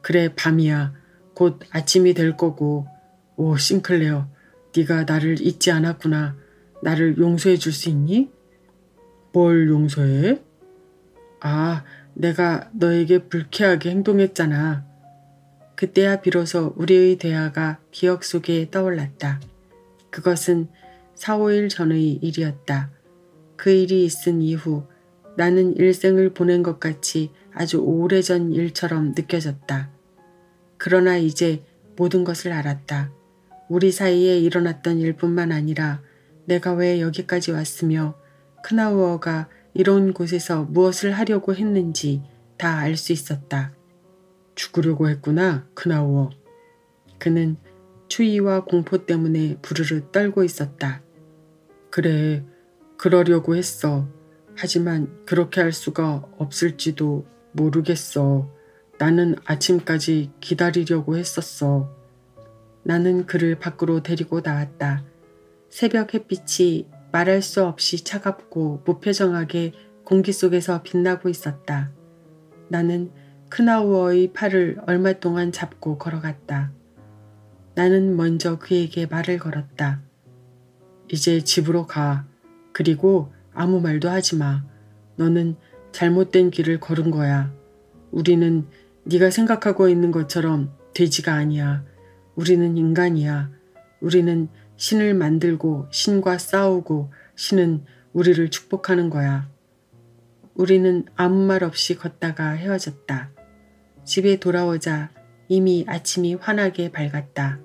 그래, 밤이야. 곧 아침이 될 거고. 오, 싱클레어, 네가 나를 잊지 않았구나. 나를 용서해 줄 수 있니? 뭘 용서해? 아, 내가 너에게 불쾌하게 행동했잖아. 그때야 비로소 우리의 대화가 기억 속에 떠올랐다. 그것은 4, 5일 전의 일이었다. 그 일이 있은 이후 나는 일생을 보낸 것 같이 아주 오래전 일처럼 느껴졌다. 그러나 이제 모든 것을 알았다. 우리 사이에 일어났던 일뿐만 아니라 내가 왜 여기까지 왔으며 크나우어가 이런 곳에서 무엇을 하려고 했는지 다 알 수 있었다. 죽으려고 했구나, 크나우어. 그는 추위와 공포 때문에 부르르 떨고 있었다. 그래, 그러려고 했어. 하지만 그렇게 할 수가 없을지도 모르겠어. 나는 아침까지 기다리려고 했었어. 나는 그를 밖으로 데리고 나왔다. 새벽 햇빛이 말할 수 없이 차갑고 무표정하게 공기 속에서 빛나고 있었다. 나는 크나우어의 팔을 얼마 동안 잡고 걸어갔다. 나는 먼저 그에게 말을 걸었다. 이제 집으로 가. 그리고 아무 말도 하지 마. 너는 잘못된 길을 걸은 거야. 우리는 네가 생각하고 있는 것처럼 돼지가 아니야. 우리는 인간이야. 우리는 신을 만들고 신과 싸우고 신은 우리를 축복하는 거야. 우리는 아무 말 없이 걷다가 헤어졌다. 집에 돌아오자 이미 아침이 환하게 밝았다.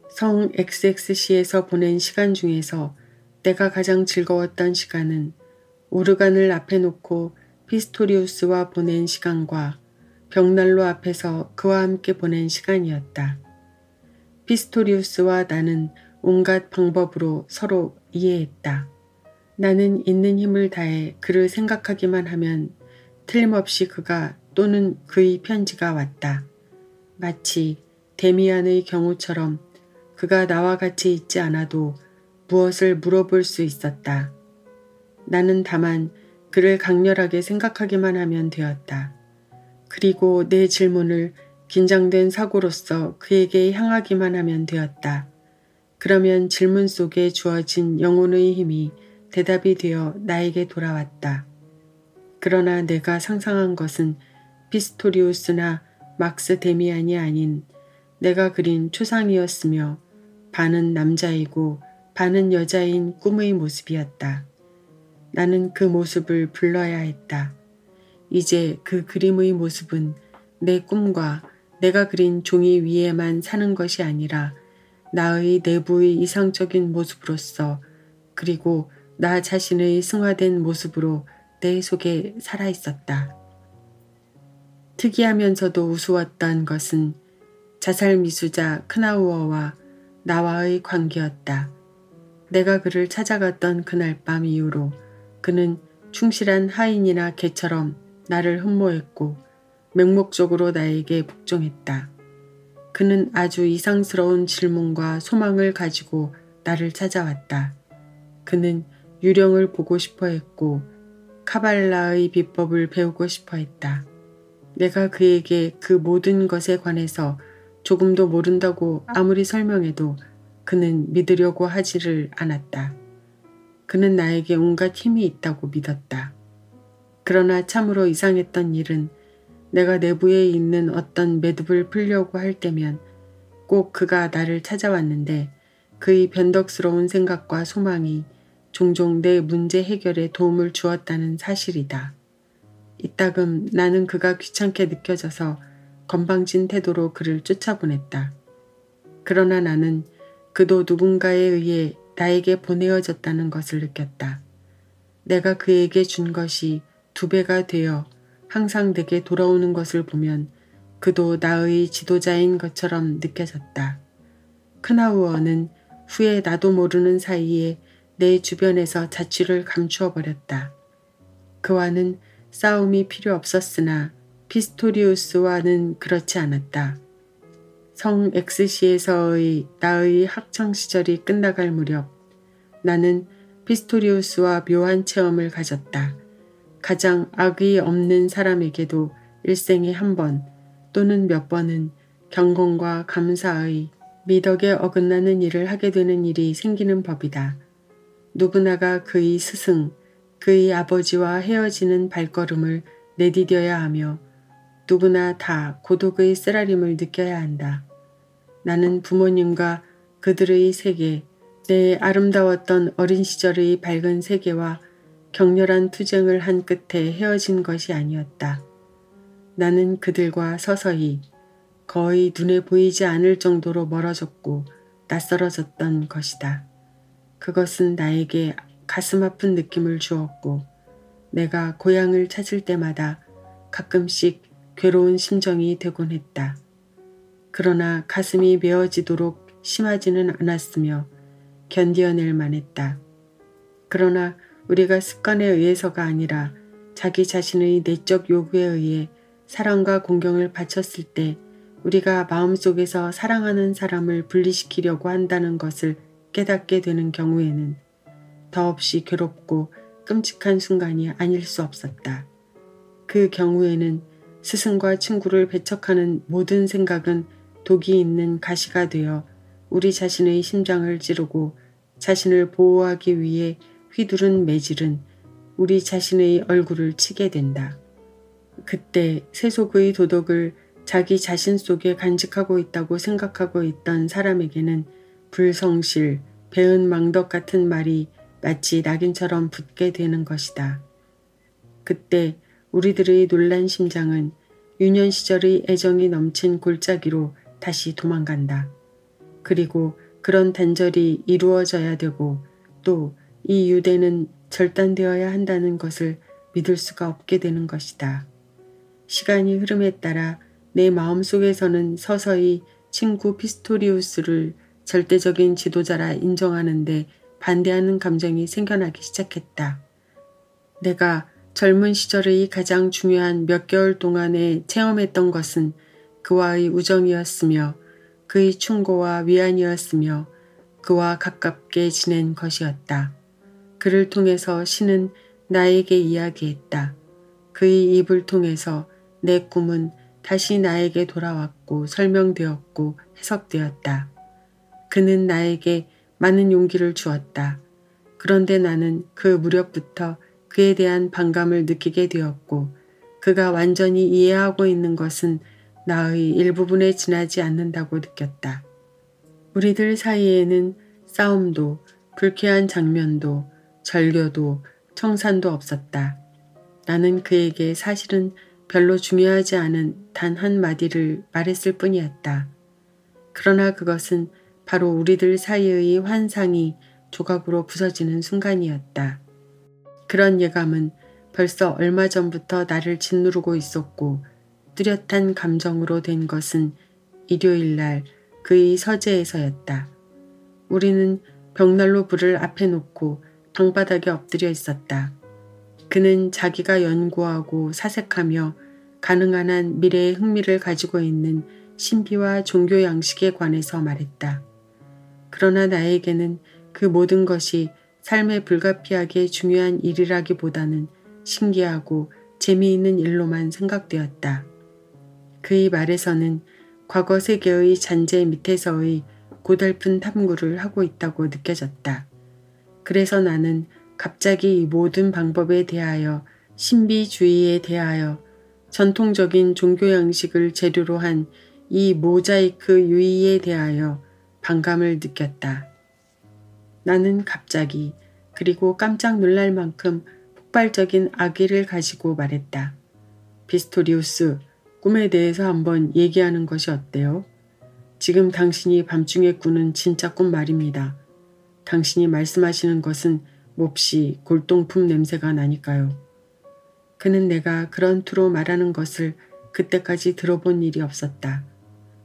성 XXC에서 보낸 시간 중에서 내가 가장 즐거웠던 시간은 오르간을 앞에 놓고 피스토리우스와 보낸 시간과 벽난로 앞에서 그와 함께 보낸 시간이었다. 피스토리우스와 나는 온갖 방법으로 서로 이해했다. 나는 있는 힘을 다해 그를 생각하기만 하면 틀림없이 그가 또는 그의 편지가 왔다. 마치 데미안의 경우처럼 그가 나와 같이 있지 않아도 무엇을 물어볼 수 있었다. 나는 다만 그를 강렬하게 생각하기만 하면 되었다. 그리고 내 질문을 긴장된 사고로서 그에게 향하기만 하면 되었다. 그러면 질문 속에 주어진 영혼의 힘이 대답이 되어 나에게 돌아왔다. 그러나 내가 상상한 것은 피스토리우스나 막스 데미안이 아닌 내가 그린 초상이었으며 반은 남자이고 반은 여자인 꿈의 모습이었다. 나는 그 모습을 불러야 했다. 이제 그 그림의 모습은 내 꿈과 내가 그린 종이 위에만 사는 것이 아니라 나의 내부의 이상적인 모습으로서 그리고 나 자신의 승화된 모습으로 내 속에 살아있었다. 특이하면서도 우스웠던 것은 자살미수자 크나우어와 나와의 관계였다. 내가 그를 찾아갔던 그날 밤 이후로 그는 충실한 하인이나 개처럼 나를 흠모했고 맹목적으로 나에게 복종했다. 그는 아주 이상스러운 질문과 소망을 가지고 나를 찾아왔다. 그는 유령을 보고 싶어 했고 카발라의 비법을 배우고 싶어 했다. 내가 그에게 그 모든 것에 관해서 조금도 모른다고 아무리 설명해도 그는 믿으려고 하지를 않았다. 그는 나에게 온갖 힘이 있다고 믿었다. 그러나 참으로 이상했던 일은 내가 내부에 있는 어떤 매듭을 풀려고 할 때면 꼭 그가 나를 찾아왔는데 그의 변덕스러운 생각과 소망이 종종 내 문제 해결에 도움을 주었다는 사실이다. 이따금 나는 그가 귀찮게 느껴져서 건방진 태도로 그를 쫓아보냈다. 그러나 나는 그도 누군가에 의해 나에게 보내어졌다는 것을 느꼈다. 내가 그에게 준 것이 2배가 되어 항상 내게 돌아오는 것을 보면 그도 나의 지도자인 것처럼 느껴졌다. 크나우어는 후에 나도 모르는 사이에 내 주변에서 자취를 감추어 버렸다. 그와는 싸움이 필요 없었으나 피스토리우스와는 그렇지 않았다. 성 XC에서의 나의 학창시절이 끝나갈 무렵 나는 피스토리우스와 묘한 체험을 가졌다. 가장 악의 없는 사람에게도 일생에 한 번 또는 몇 번은 경건과 감사의 미덕에 어긋나는 일을 하게 되는 일이 생기는 법이다. 누구나가 그의 스승, 그의 아버지와 헤어지는 발걸음을 내디뎌야 하며 누구나 다 고독의 쓰라림을 느껴야 한다. 나는 부모님과 그들의 세계, 내 아름다웠던 어린 시절의 밝은 세계와 격렬한 투쟁을 한 끝에 헤어진 것이 아니었다. 나는 그들과 서서히 거의 눈에 보이지 않을 정도로 멀어졌고 낯설어졌던 것이다. 그것은 나에게 가슴 아픈 느낌을 주었고 내가 고향을 찾을 때마다 가끔씩 괴로운 심정이 되곤 했다. 그러나 가슴이 메어지도록 심하지는 않았으며 견디어낼 만했다. 그러나 우리가 습관에 의해서가 아니라 자기 자신의 내적 요구에 의해 사랑과 공경을 바쳤을 때 우리가 마음속에서 사랑하는 사람을 분리시키려고 한다는 것을 깨닫게 되는 경우에는 더없이 괴롭고 끔찍한 순간이 아닐 수 없었다. 그 경우에는 스승과 친구를 배척하는 모든 생각은 독이 있는 가시가 되어 우리 자신의 심장을 찌르고 자신을 보호하기 위해 휘두른 매질은 우리 자신의 얼굴을 치게 된다. 그때 세속의 도덕을 자기 자신 속에 간직하고 있다고 생각하고 있던 사람에게는 불성실, 배은망덕 같은 말이 마치 낙인처럼 붙게 되는 것이다. 그때 우리들의 놀란 심장은 유년 시절의 애정이 넘친 골짜기로 다시 도망간다. 그리고 그런 단절이 이루어져야 되고 또 이 유대는 절단되어야 한다는 것을 믿을 수가 없게 되는 것이다. 시간이 흐름에 따라 내 마음속에서는 서서히 친구 피스토리우스를 절대적인 지도자라 인정하는데 반대하는 감정이 생겨나기 시작했다. 내가 젊은 시절의 가장 중요한 몇 개월 동안에 체험했던 것은 그와의 우정이었으며 그의 충고와 위안이었으며 그와 가깝게 지낸 것이었다. 그를 통해서 신은 나에게 이야기했다. 그의 입을 통해서 내 꿈은 다시 나에게 돌아왔고 설명되었고 해석되었다. 그는 나에게 많은 용기를 주었다. 그런데 나는 그 무렵부터 그에 대한 반감을 느끼게 되었고 그가 완전히 이해하고 있는 것은 나의 일부분에 지나지 않는다고 느꼈다. 우리들 사이에는 싸움도 불쾌한 장면도 절교도 청산도 없었다. 나는 그에게 사실은 별로 중요하지 않은 단 한마디를 말했을 뿐이었다. 그러나 그것은 바로 우리들 사이의 환상이 조각으로 부서지는 순간이었다. 그런 예감은 벌써 얼마 전부터 나를 짓누르고 있었고 뚜렷한 감정으로 된 것은 일요일날 그의 서재에서였다. 우리는 벽난로 불을 앞에 놓고 방바닥에 엎드려 있었다. 그는 자기가 연구하고 사색하며 가능한 한 미래의 흥미를 가지고 있는 신비와 종교 양식에 관해서 말했다. 그러나 나에게는 그 모든 것이 삶에 불가피하게 중요한 일이라기보다는 신기하고 재미있는 일로만 생각되었다. 그의 말에서는 과거 세계의 잔재 밑에서의 고달픈 탐구를 하고 있다고 느껴졌다. 그래서 나는 갑자기 이 모든 방법에 대하여 신비주의에 대하여 전통적인 종교 양식을 재료로 한 이 모자이크 유의에 대하여 반감을 느꼈다. 나는 갑자기 그리고 깜짝 놀랄 만큼 폭발적인 악의를 가지고 말했다. 피스토리우스, 꿈에 대해서 한번 얘기하는 것이 어때요? 지금 당신이 밤중에 꾸는 진짜 꿈 말입니다. 당신이 말씀하시는 것은 몹시 골동품 냄새가 나니까요. 그는 내가 그런 투로 말하는 것을 그때까지 들어본 일이 없었다.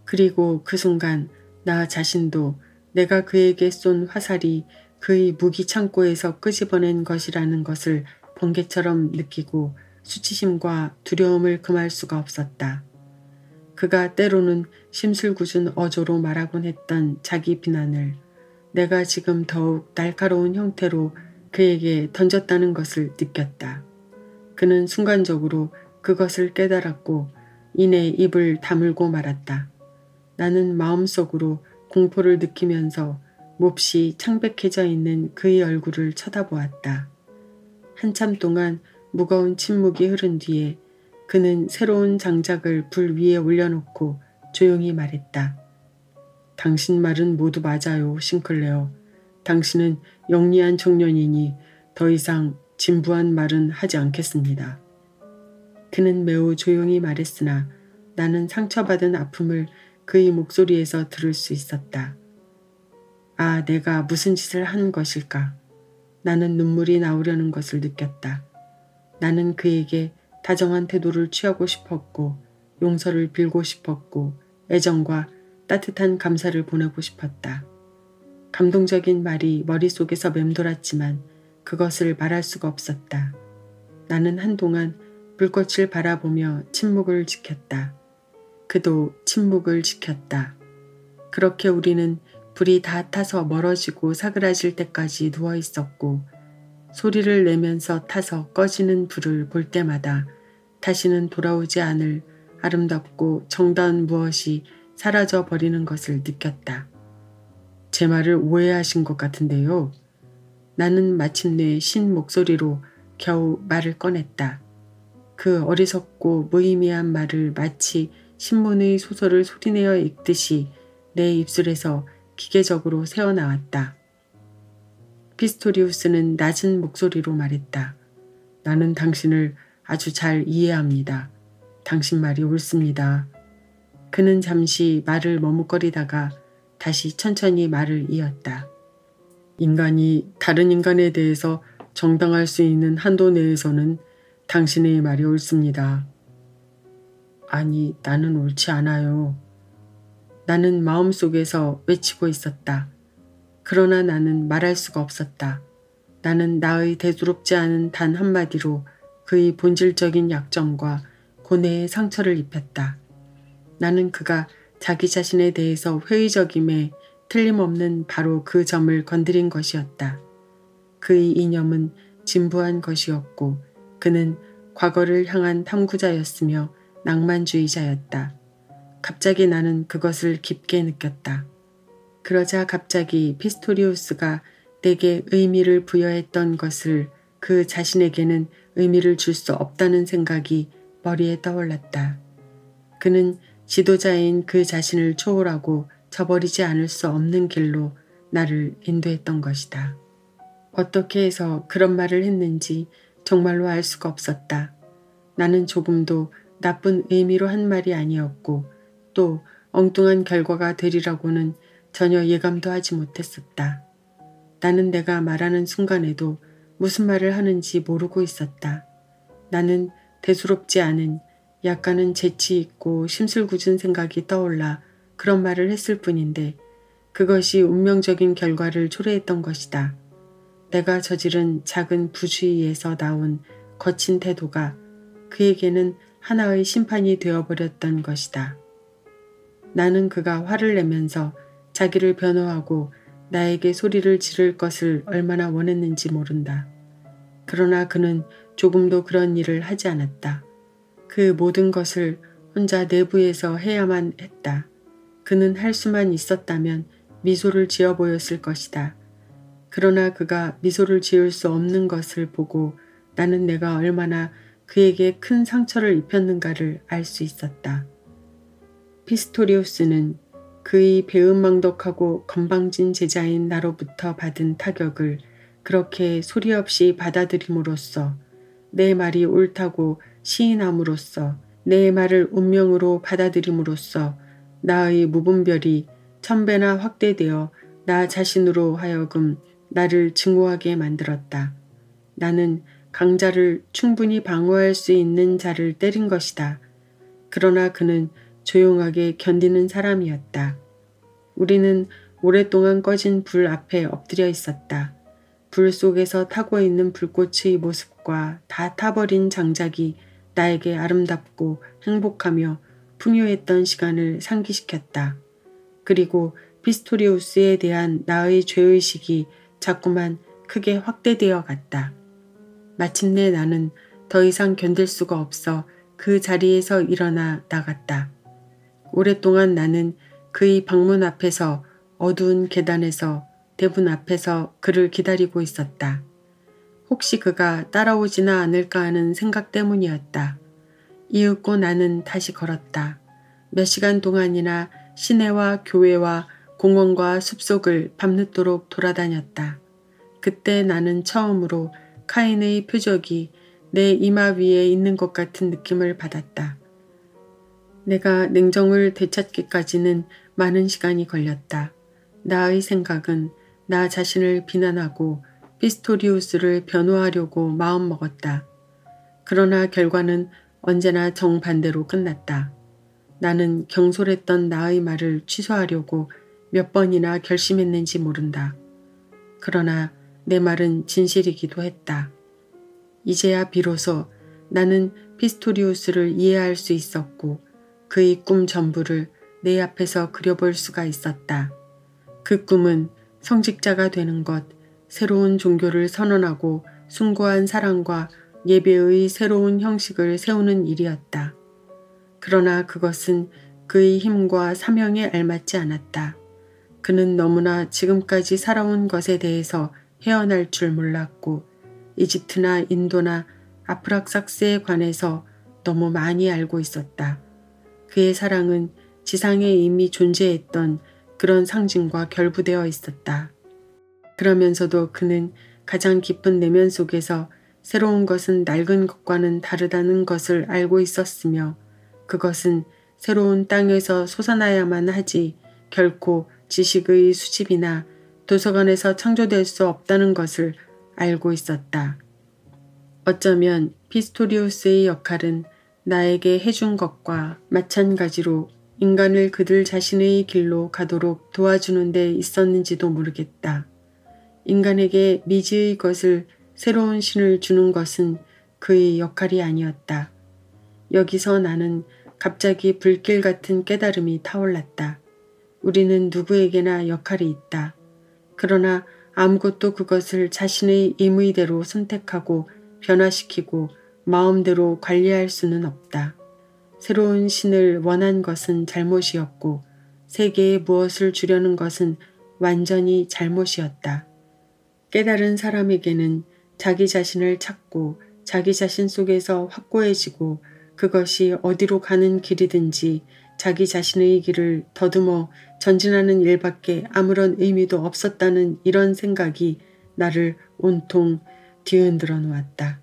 그리고 그 순간 나 자신도 내가 그에게 쏜 화살이 그의 무기 창고에서 끄집어낸 것이라는 것을 번개처럼 느끼고 수치심과 두려움을 금할 수가 없었다. 그가 때로는 심술궂은 어조로 말하곤 했던 자기 비난을 내가 지금 더욱 날카로운 형태로 그에게 던졌다는 것을 느꼈다. 그는 순간적으로 그것을 깨달았고 이내 입을 다물고 말았다. 나는 마음속으로 공포를 느끼면서 몹시 창백해져 있는 그의 얼굴을 쳐다보았다. 한참 동안 무거운 침묵이 흐른 뒤에 그는 새로운 장작을 불 위에 올려놓고 조용히 말했다. 당신 말은 모두 맞아요, 싱클레어. 당신은 영리한 청년이니 더 이상 진부한 말은 하지 않겠습니다. 그는 매우 조용히 말했으나 나는 상처받은 아픔을 그의 목소리에서 들을 수 있었다. 아, 내가 무슨 짓을 한 것일까? 나는 눈물이 나오려는 것을 느꼈다. 나는 그에게 다정한 태도를 취하고 싶었고 용서를 빌고 싶었고 애정과 따뜻한 감사를 보내고 싶었다. 감동적인 말이 머릿속에서 맴돌았지만 그것을 말할 수가 없었다. 나는 한동안 불꽃을 바라보며 침묵을 지켰다. 그도 침묵을 지켰다. 그렇게 우리는 불이 다 타서 멀어지고 사그라질 때까지 누워 있었고 소리를 내면서 타서 꺼지는 불을 볼 때마다 다시는 돌아오지 않을 아름답고 정다운 무엇이 사라져 버리는 것을 느꼈다. 제 말을 오해하신 것 같은데요. 나는 마침내 신 목소리로 겨우 말을 꺼냈다. 그 어리석고 무의미한 말을 마치 신문의 소설을 소리내어 읽듯이 내 입술에서 기계적으로 새어나왔다. 피스토리우스는 낮은 목소리로 말했다. 나는 당신을 아주 잘 이해합니다. 당신 말이 옳습니다. 그는 잠시 말을 머뭇거리다가 다시 천천히 말을 이었다. 인간이 다른 인간에 대해서 정당할 수 있는 한도 내에서는 당신의 말이 옳습니다. 아니, 나는 옳지 않아요. 나는 마음속에서 외치고 있었다. 그러나 나는 말할 수가 없었다. 나는 나의 대수롭지 않은 단 한마디로 그의 본질적인 약점과 고뇌의 상처를 입혔다. 나는 그가 자기 자신에 대해서 회의적임에 틀림없는 바로 그 점을 건드린 것이었다. 그의 이념은 진부한 것이었고 그는 과거를 향한 탐구자였으며 낭만주의자였다. 갑자기 나는 그것을 깊게 느꼈다. 그러자 갑자기 피스토리우스가 내게 의미를 부여했던 것을 그 자신에게는 의미를 줄 수 없다는 생각이 머리에 떠올랐다. 그는 지도자인 그 자신을 초월하고 저버리지 않을 수 없는 길로 나를 인도했던 것이다. 어떻게 해서 그런 말을 했는지 정말로 알 수가 없었다. 나는 조금도 나쁜 의미로 한 말이 아니었고 또 엉뚱한 결과가 되리라고는 전혀 예감도 하지 못했었다. 나는 내가 말하는 순간에도 무슨 말을 하는지 모르고 있었다. 나는 대수롭지 않은 약간은 재치 있고 심술궂은 생각이 떠올라 그런 말을 했을 뿐인데 그것이 운명적인 결과를 초래했던 것이다. 내가 저지른 작은 부주의에서 나온 거친 태도가 그에게는 하나의 심판이 되어버렸던 것이다. 나는 그가 화를 내면서 자기를 변호하고 나에게 소리를 지를 것을 얼마나 원했는지 모른다. 그러나 그는 조금도 그런 일을 하지 않았다. 그 모든 것을 혼자 내부에서 해야만 했다. 그는 할 수만 있었다면 미소를 지어 보였을 것이다. 그러나 그가 미소를 지을 수 없는 것을 보고 나는 내가 얼마나 그에게 큰 상처를 입혔는가를 알 수 있었다. 피스토리우스는 그의 배은망덕하고 건방진 제자인 나로부터 받은 타격을 그렇게 소리 없이 받아들임으로써 내 말이 옳다고 시인함으로써 내 말을 운명으로 받아들임으로써 나의 무분별이 1000배나 확대되어 나 자신으로 하여금 나를 증오하게 만들었다. 나는 강자를 충분히 방어할 수 있는 자를 때린 것이다. 그러나 그는 조용하게 견디는 사람이었다. 우리는 오랫동안 꺼진 불 앞에 엎드려 있었다. 불 속에서 타고 있는 불꽃의 모습과 다 타버린 장작이 나에게 아름답고 행복하며 풍요했던 시간을 상기시켰다. 그리고 피스토리우스에 대한 나의 죄의식이 자꾸만 크게 확대되어 갔다. 마침내 나는 더 이상 견딜 수가 없어 그 자리에서 일어나 나갔다. 오랫동안 나는 그의 방문 앞에서 어두운 계단에서 대문 앞에서 그를 기다리고 있었다. 혹시 그가 따라오지나 않을까 하는 생각 때문이었다. 이윽고 나는 다시 걸었다. 몇 시간 동안이나 시내와 교회와 공원과 숲속을 밤늦도록 돌아다녔다. 그때 나는 처음으로 카인의 표적이 내 이마 위에 있는 것 같은 느낌을 받았다. 내가 냉정을 되찾기까지는 많은 시간이 걸렸다. 나의 생각은 나 자신을 비난하고 피스토리우스를 변호하려고 마음먹었다. 그러나 결과는 언제나 정반대로 끝났다. 나는 경솔했던 나의 말을 취소하려고 몇 번이나 결심했는지 모른다. 그러나 내 말은 진실이기도 했다. 이제야 비로소 나는 피스토리우스를 이해할 수 있었고 그의 꿈 전부를 내 앞에서 그려볼 수가 있었다. 그 꿈은 성직자가 되는 것, 새로운 종교를 선언하고 숭고한 사랑과 예배의 새로운 형식을 세우는 일이었다. 그러나 그것은 그의 힘과 사명에 알맞지 않았다. 그는 너무나 지금까지 살아온 것에 대해서 헤어날 줄 몰랐고 이집트나 인도나 아프락삭스에 관해서 너무 많이 알고 있었다. 그의 사랑은 지상에 이미 존재했던 그런 상징과 결부되어 있었다. 그러면서도 그는 가장 깊은 내면 속에서 새로운 것은 낡은 것과는 다르다는 것을 알고 있었으며 그것은 새로운 땅에서 솟아나야만 하지 결코 지식의 수집이나 도서관에서 창조될 수 없다는 것을 알고 있었다. 어쩌면 피스토리우스의 역할은 나에게 해준 것과 마찬가지로 인간을 그들 자신의 길로 가도록 도와주는 데 있었는지도 모르겠다. 인간에게 미지의 것을 새로운 신을 주는 것은 그의 역할이 아니었다. 여기서 나는 갑자기 불길 같은 깨달음이 타올랐다. 우리는 누구에게나 역할이 있다. 그러나 아무것도 그것을 자신의 임의대로 선택하고 변화시키고 마음대로 관리할 수는 없다. 새로운 신을 원한 것은 잘못이었고 세계에 무엇을 주려는 것은 완전히 잘못이었다. 깨달은 사람에게는 자기 자신을 찾고 자기 자신 속에서 확고해지고 그것이 어디로 가는 길이든지 자기 자신의 길을 더듬어 전진하는 일밖에 아무런 의미도 없었다는 이런 생각이 나를 온통 뒤흔들어 놓았다.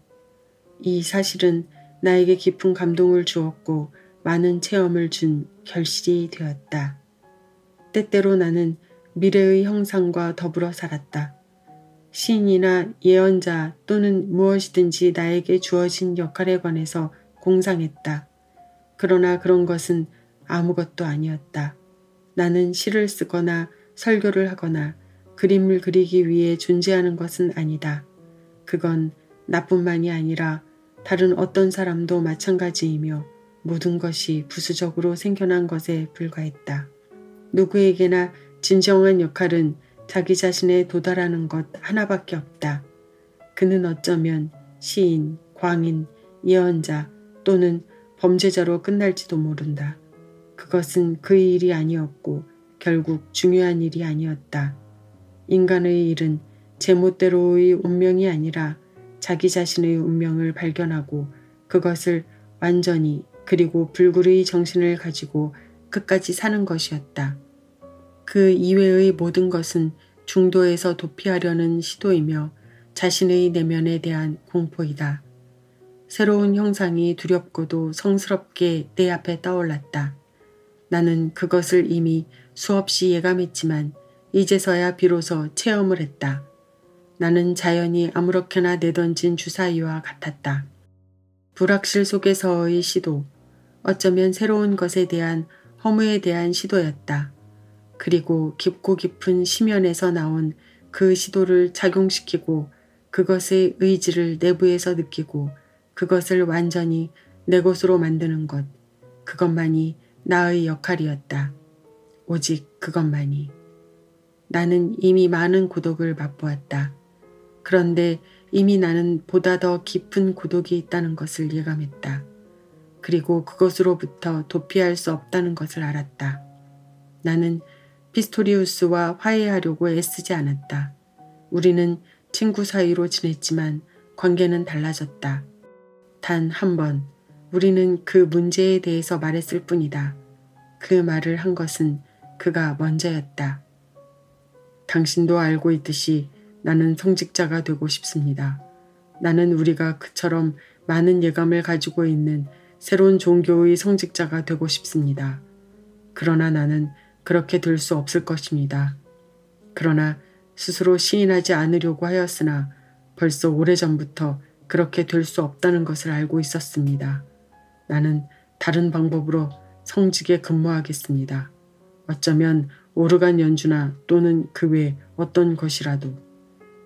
이 사실은 나에게 깊은 감동을 주었고 많은 체험을 준 결실이 되었다. 때때로 나는 미래의 형상과 더불어 살았다. 시인이나 예언자 또는 무엇이든지 나에게 주어진 역할에 관해서 공상했다. 그러나 그런 것은 아무것도 아니었다. 나는 시를 쓰거나 설교를 하거나 그림을 그리기 위해 존재하는 것은 아니다. 그건 나뿐만이 아니라 다른 어떤 사람도 마찬가지이며 모든 것이 부수적으로 생겨난 것에 불과했다. 누구에게나 진정한 역할은 자기 자신에 도달하는 것 하나밖에 없다. 그는 어쩌면 시인, 광인, 예언자 또는 범죄자로 끝날지도 모른다. 그것은 그의 일이 아니었고 결국 중요한 일이 아니었다. 인간의 일은 제멋대로의 운명이 아니라 자기 자신의 운명을 발견하고 그것을 완전히 그리고 불굴의 정신을 가지고 끝까지 사는 것이었다. 그 이외의 모든 것은 중도에서 도피하려는 시도이며 자신의 내면에 대한 공포이다. 새로운 형상이 두렵고도 성스럽게 내 앞에 떠올랐다. 나는 그것을 이미 수없이 예감했지만 이제서야 비로소 체험을 했다. 나는 자연이 아무렇게나 내던진 주사위와 같았다. 불확실 속에서의 시도, 어쩌면 새로운 것에 대한 허무에 대한 시도였다. 그리고 깊고 깊은 심연에서 나온 그 시도를 작용시키고 그것의 의지를 내부에서 느끼고 그것을 완전히 내 것으로 만드는 것, 그것만이 나의 역할이었다. 오직 그것만이. 나는 이미 많은 고독을 맛보았다. 그런데 이미 나는 보다 더 깊은 고독이 있다는 것을 예감했다. 그리고 그것으로부터 도피할 수 없다는 것을 알았다. 나는 피스토리우스와 화해하려고 애쓰지 않았다. 우리는 친구 사이로 지냈지만 관계는 달라졌다. 단 한 번 우리는 그 문제에 대해서 말했을 뿐이다. 그 말을 한 것은 그가 먼저였다. 당신도 알고 있듯이 나는 성직자가 되고 싶습니다. 나는 우리가 그처럼 많은 예감을 가지고 있는 새로운 종교의 성직자가 되고 싶습니다. 그러나 나는 그렇게 될 수 없을 것입니다. 그러나 스스로 시인하지 않으려고 하였으나 벌써 오래전부터 그렇게 될 수 없다는 것을 알고 있었습니다. 나는 다른 방법으로 성직에 근무하겠습니다. 어쩌면 오르간 연주나 또는 그 외 어떤 것이라도.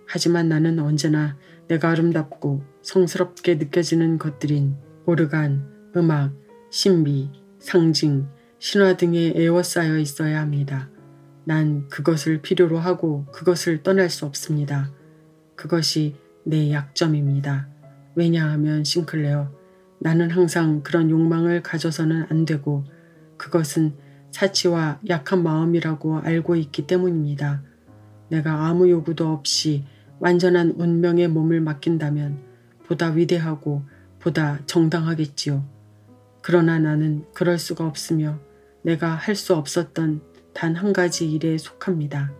하지만 나는 언제나 내가 아름답고 성스럽게 느껴지는 것들인 오르간, 음악, 신비, 상징, 신화 등에 에워싸여 있어야 합니다. 난 그것을 필요로 하고 그것을 떠날 수 없습니다. 그것이 내 약점입니다. 왜냐하면 싱클레어, 나는 항상 그런 욕망을 가져서는 안 되고 그것은 사치와 약한 마음이라고 알고 있기 때문입니다. 내가 아무 요구도 없이 완전한 운명의 몸을 맡긴다면 보다 위대하고 보다 정당하겠지요. 그러나 나는 그럴 수가 없으며 내가 할 수 없었던 단 한 가지 일에 속합니다.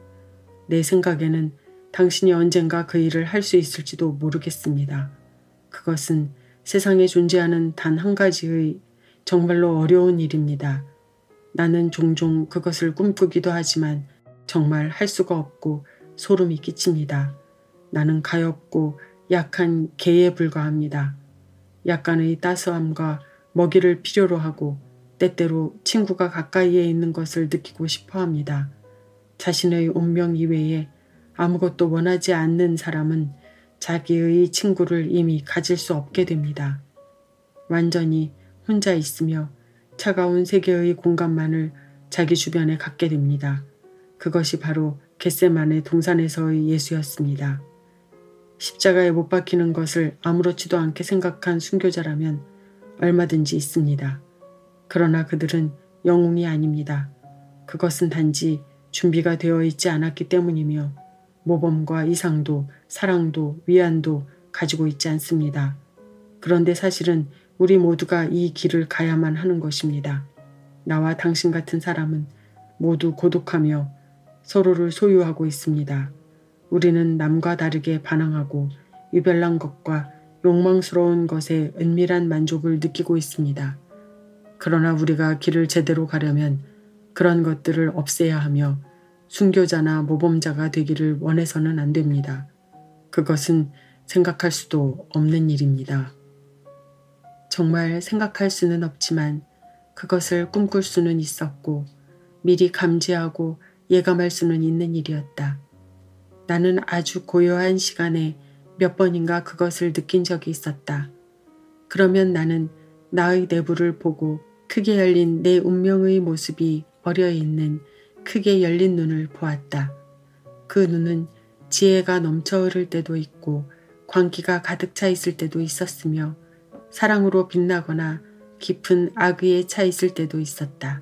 내 생각에는 당신이 언젠가 그 일을 할 수 있을지도 모르겠습니다. 그것은 세상에 존재하는 단 한 가지의 정말로 어려운 일입니다. 나는 종종 그것을 꿈꾸기도 하지만 정말 할 수가 없고 소름이 끼칩니다. 나는 가엾고 약한 개에 불과합니다. 약간의 따스함과 먹이를 필요로 하고 때때로 친구가 가까이에 있는 것을 느끼고 싶어 합니다. 자신의 운명 이외에 아무것도 원하지 않는 사람은 자기의 친구를 이미 가질 수 없게 됩니다. 완전히 혼자 있으며 차가운 세계의 공간만을 자기 주변에 갖게 됩니다. 그것이 바로 겟세마네 동산에서의 예수였습니다. 십자가에 못 박히는 것을 아무렇지도 않게 생각한 순교자라면 얼마든지 있습니다. 그러나 그들은 영웅이 아닙니다. 그것은 단지 준비가 되어 있지 않았기 때문이며 모범과 이상도 사랑도 위안도 가지고 있지 않습니다. 그런데 사실은 우리 모두가 이 길을 가야만 하는 것입니다. 나와 당신 같은 사람은 모두 고독하며 서로를 소유하고 있습니다. 우리는 남과 다르게 반항하고 유별난 것과 욕망스러운 것에 은밀한 만족을 느끼고 있습니다. 그러나 우리가 길을 제대로 가려면 그런 것들을 없애야 하며 순교자나 모범자가 되기를 원해서는 안 됩니다. 그것은 생각할 수도 없는 일입니다. 정말 생각할 수는 없지만 그것을 꿈꿀 수는 있었고 미리 감지하고 예감할 수는 있는 일이었다. 나는 아주 고요한 시간에 몇 번인가 그것을 느낀 적이 있었다. 그러면 나는 나의 내부를 보고 크게 열린 내 운명의 모습이 어려있는 크게 열린 눈을 보았다. 그 눈은 지혜가 넘쳐 흐를 때도 있고 광기가 가득 차 있을 때도 있었으며 사랑으로 빛나거나 깊은 악의에 차 있을 때도 있었다.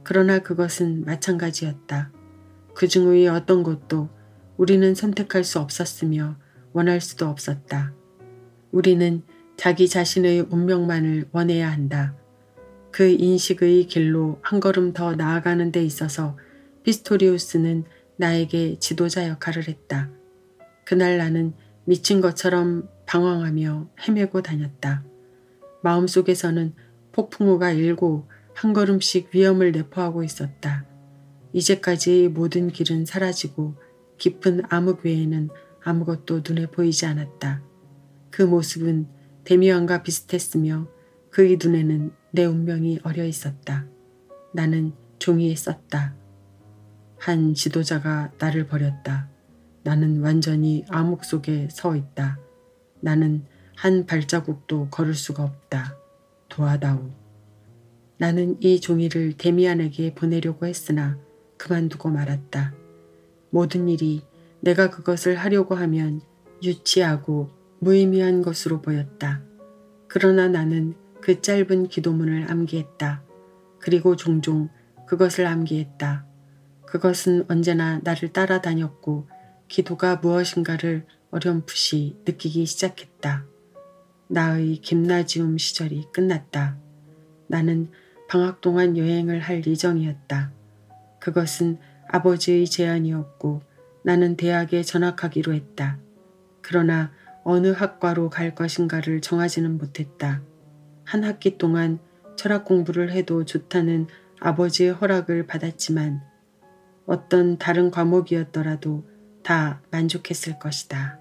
그러나 그것은 마찬가지였다. 그 중의 어떤 것도 우리는 선택할 수 없었으며 원할 수도 없었다. 우리는 자기 자신의 운명만을 원해야 한다. 그 인식의 길로 한 걸음 더 나아가는 데 있어서 피스토리우스는 나에게 지도자 역할을 했다. 그날 나는 미친 것처럼 방황하며 헤매고 다녔다. 마음속에서는 폭풍우가 일고 한 걸음씩 위험을 내포하고 있었다. 이제까지의 모든 길은 사라지고 깊은 암흑 외에는 아무것도 눈에 보이지 않았다. 그 모습은 데미안과 비슷했으며 그의 눈에는 내 운명이 어려 있었다. 나는 종이에 썼다. 한 지도자가 나를 버렸다. 나는 완전히 암흑 속에 서 있다. 나는 한 발자국도 걸을 수가 없다. 도와다오. 나는 이 종이를 데미안에게 보내려고 했으나 그만두고 말았다. 모든 일이 내가 그것을 하려고 하면 유치하고 무의미한 것으로 보였다. 그러나 나는 그 짧은 기도문을 암기했다. 그리고 종종 그것을 암기했다. 그것은 언제나 나를 따라다녔고 기도가 무엇인가를 어렴풋이 느끼기 시작했다. 나의 김나지움 시절이 끝났다. 나는 방학 동안 여행을 할 예정이었다. 그것은 아버지의 제안이었고 나는 대학에 전학하기로 했다. 그러나 어느 학과로 갈 것인가를 정하지는 못했다. 한 학기 동안 철학 공부를 해도 좋다는 아버지의 허락을 받았지만 어떤 다른 과목이었더라도 다 만족했을 것이다.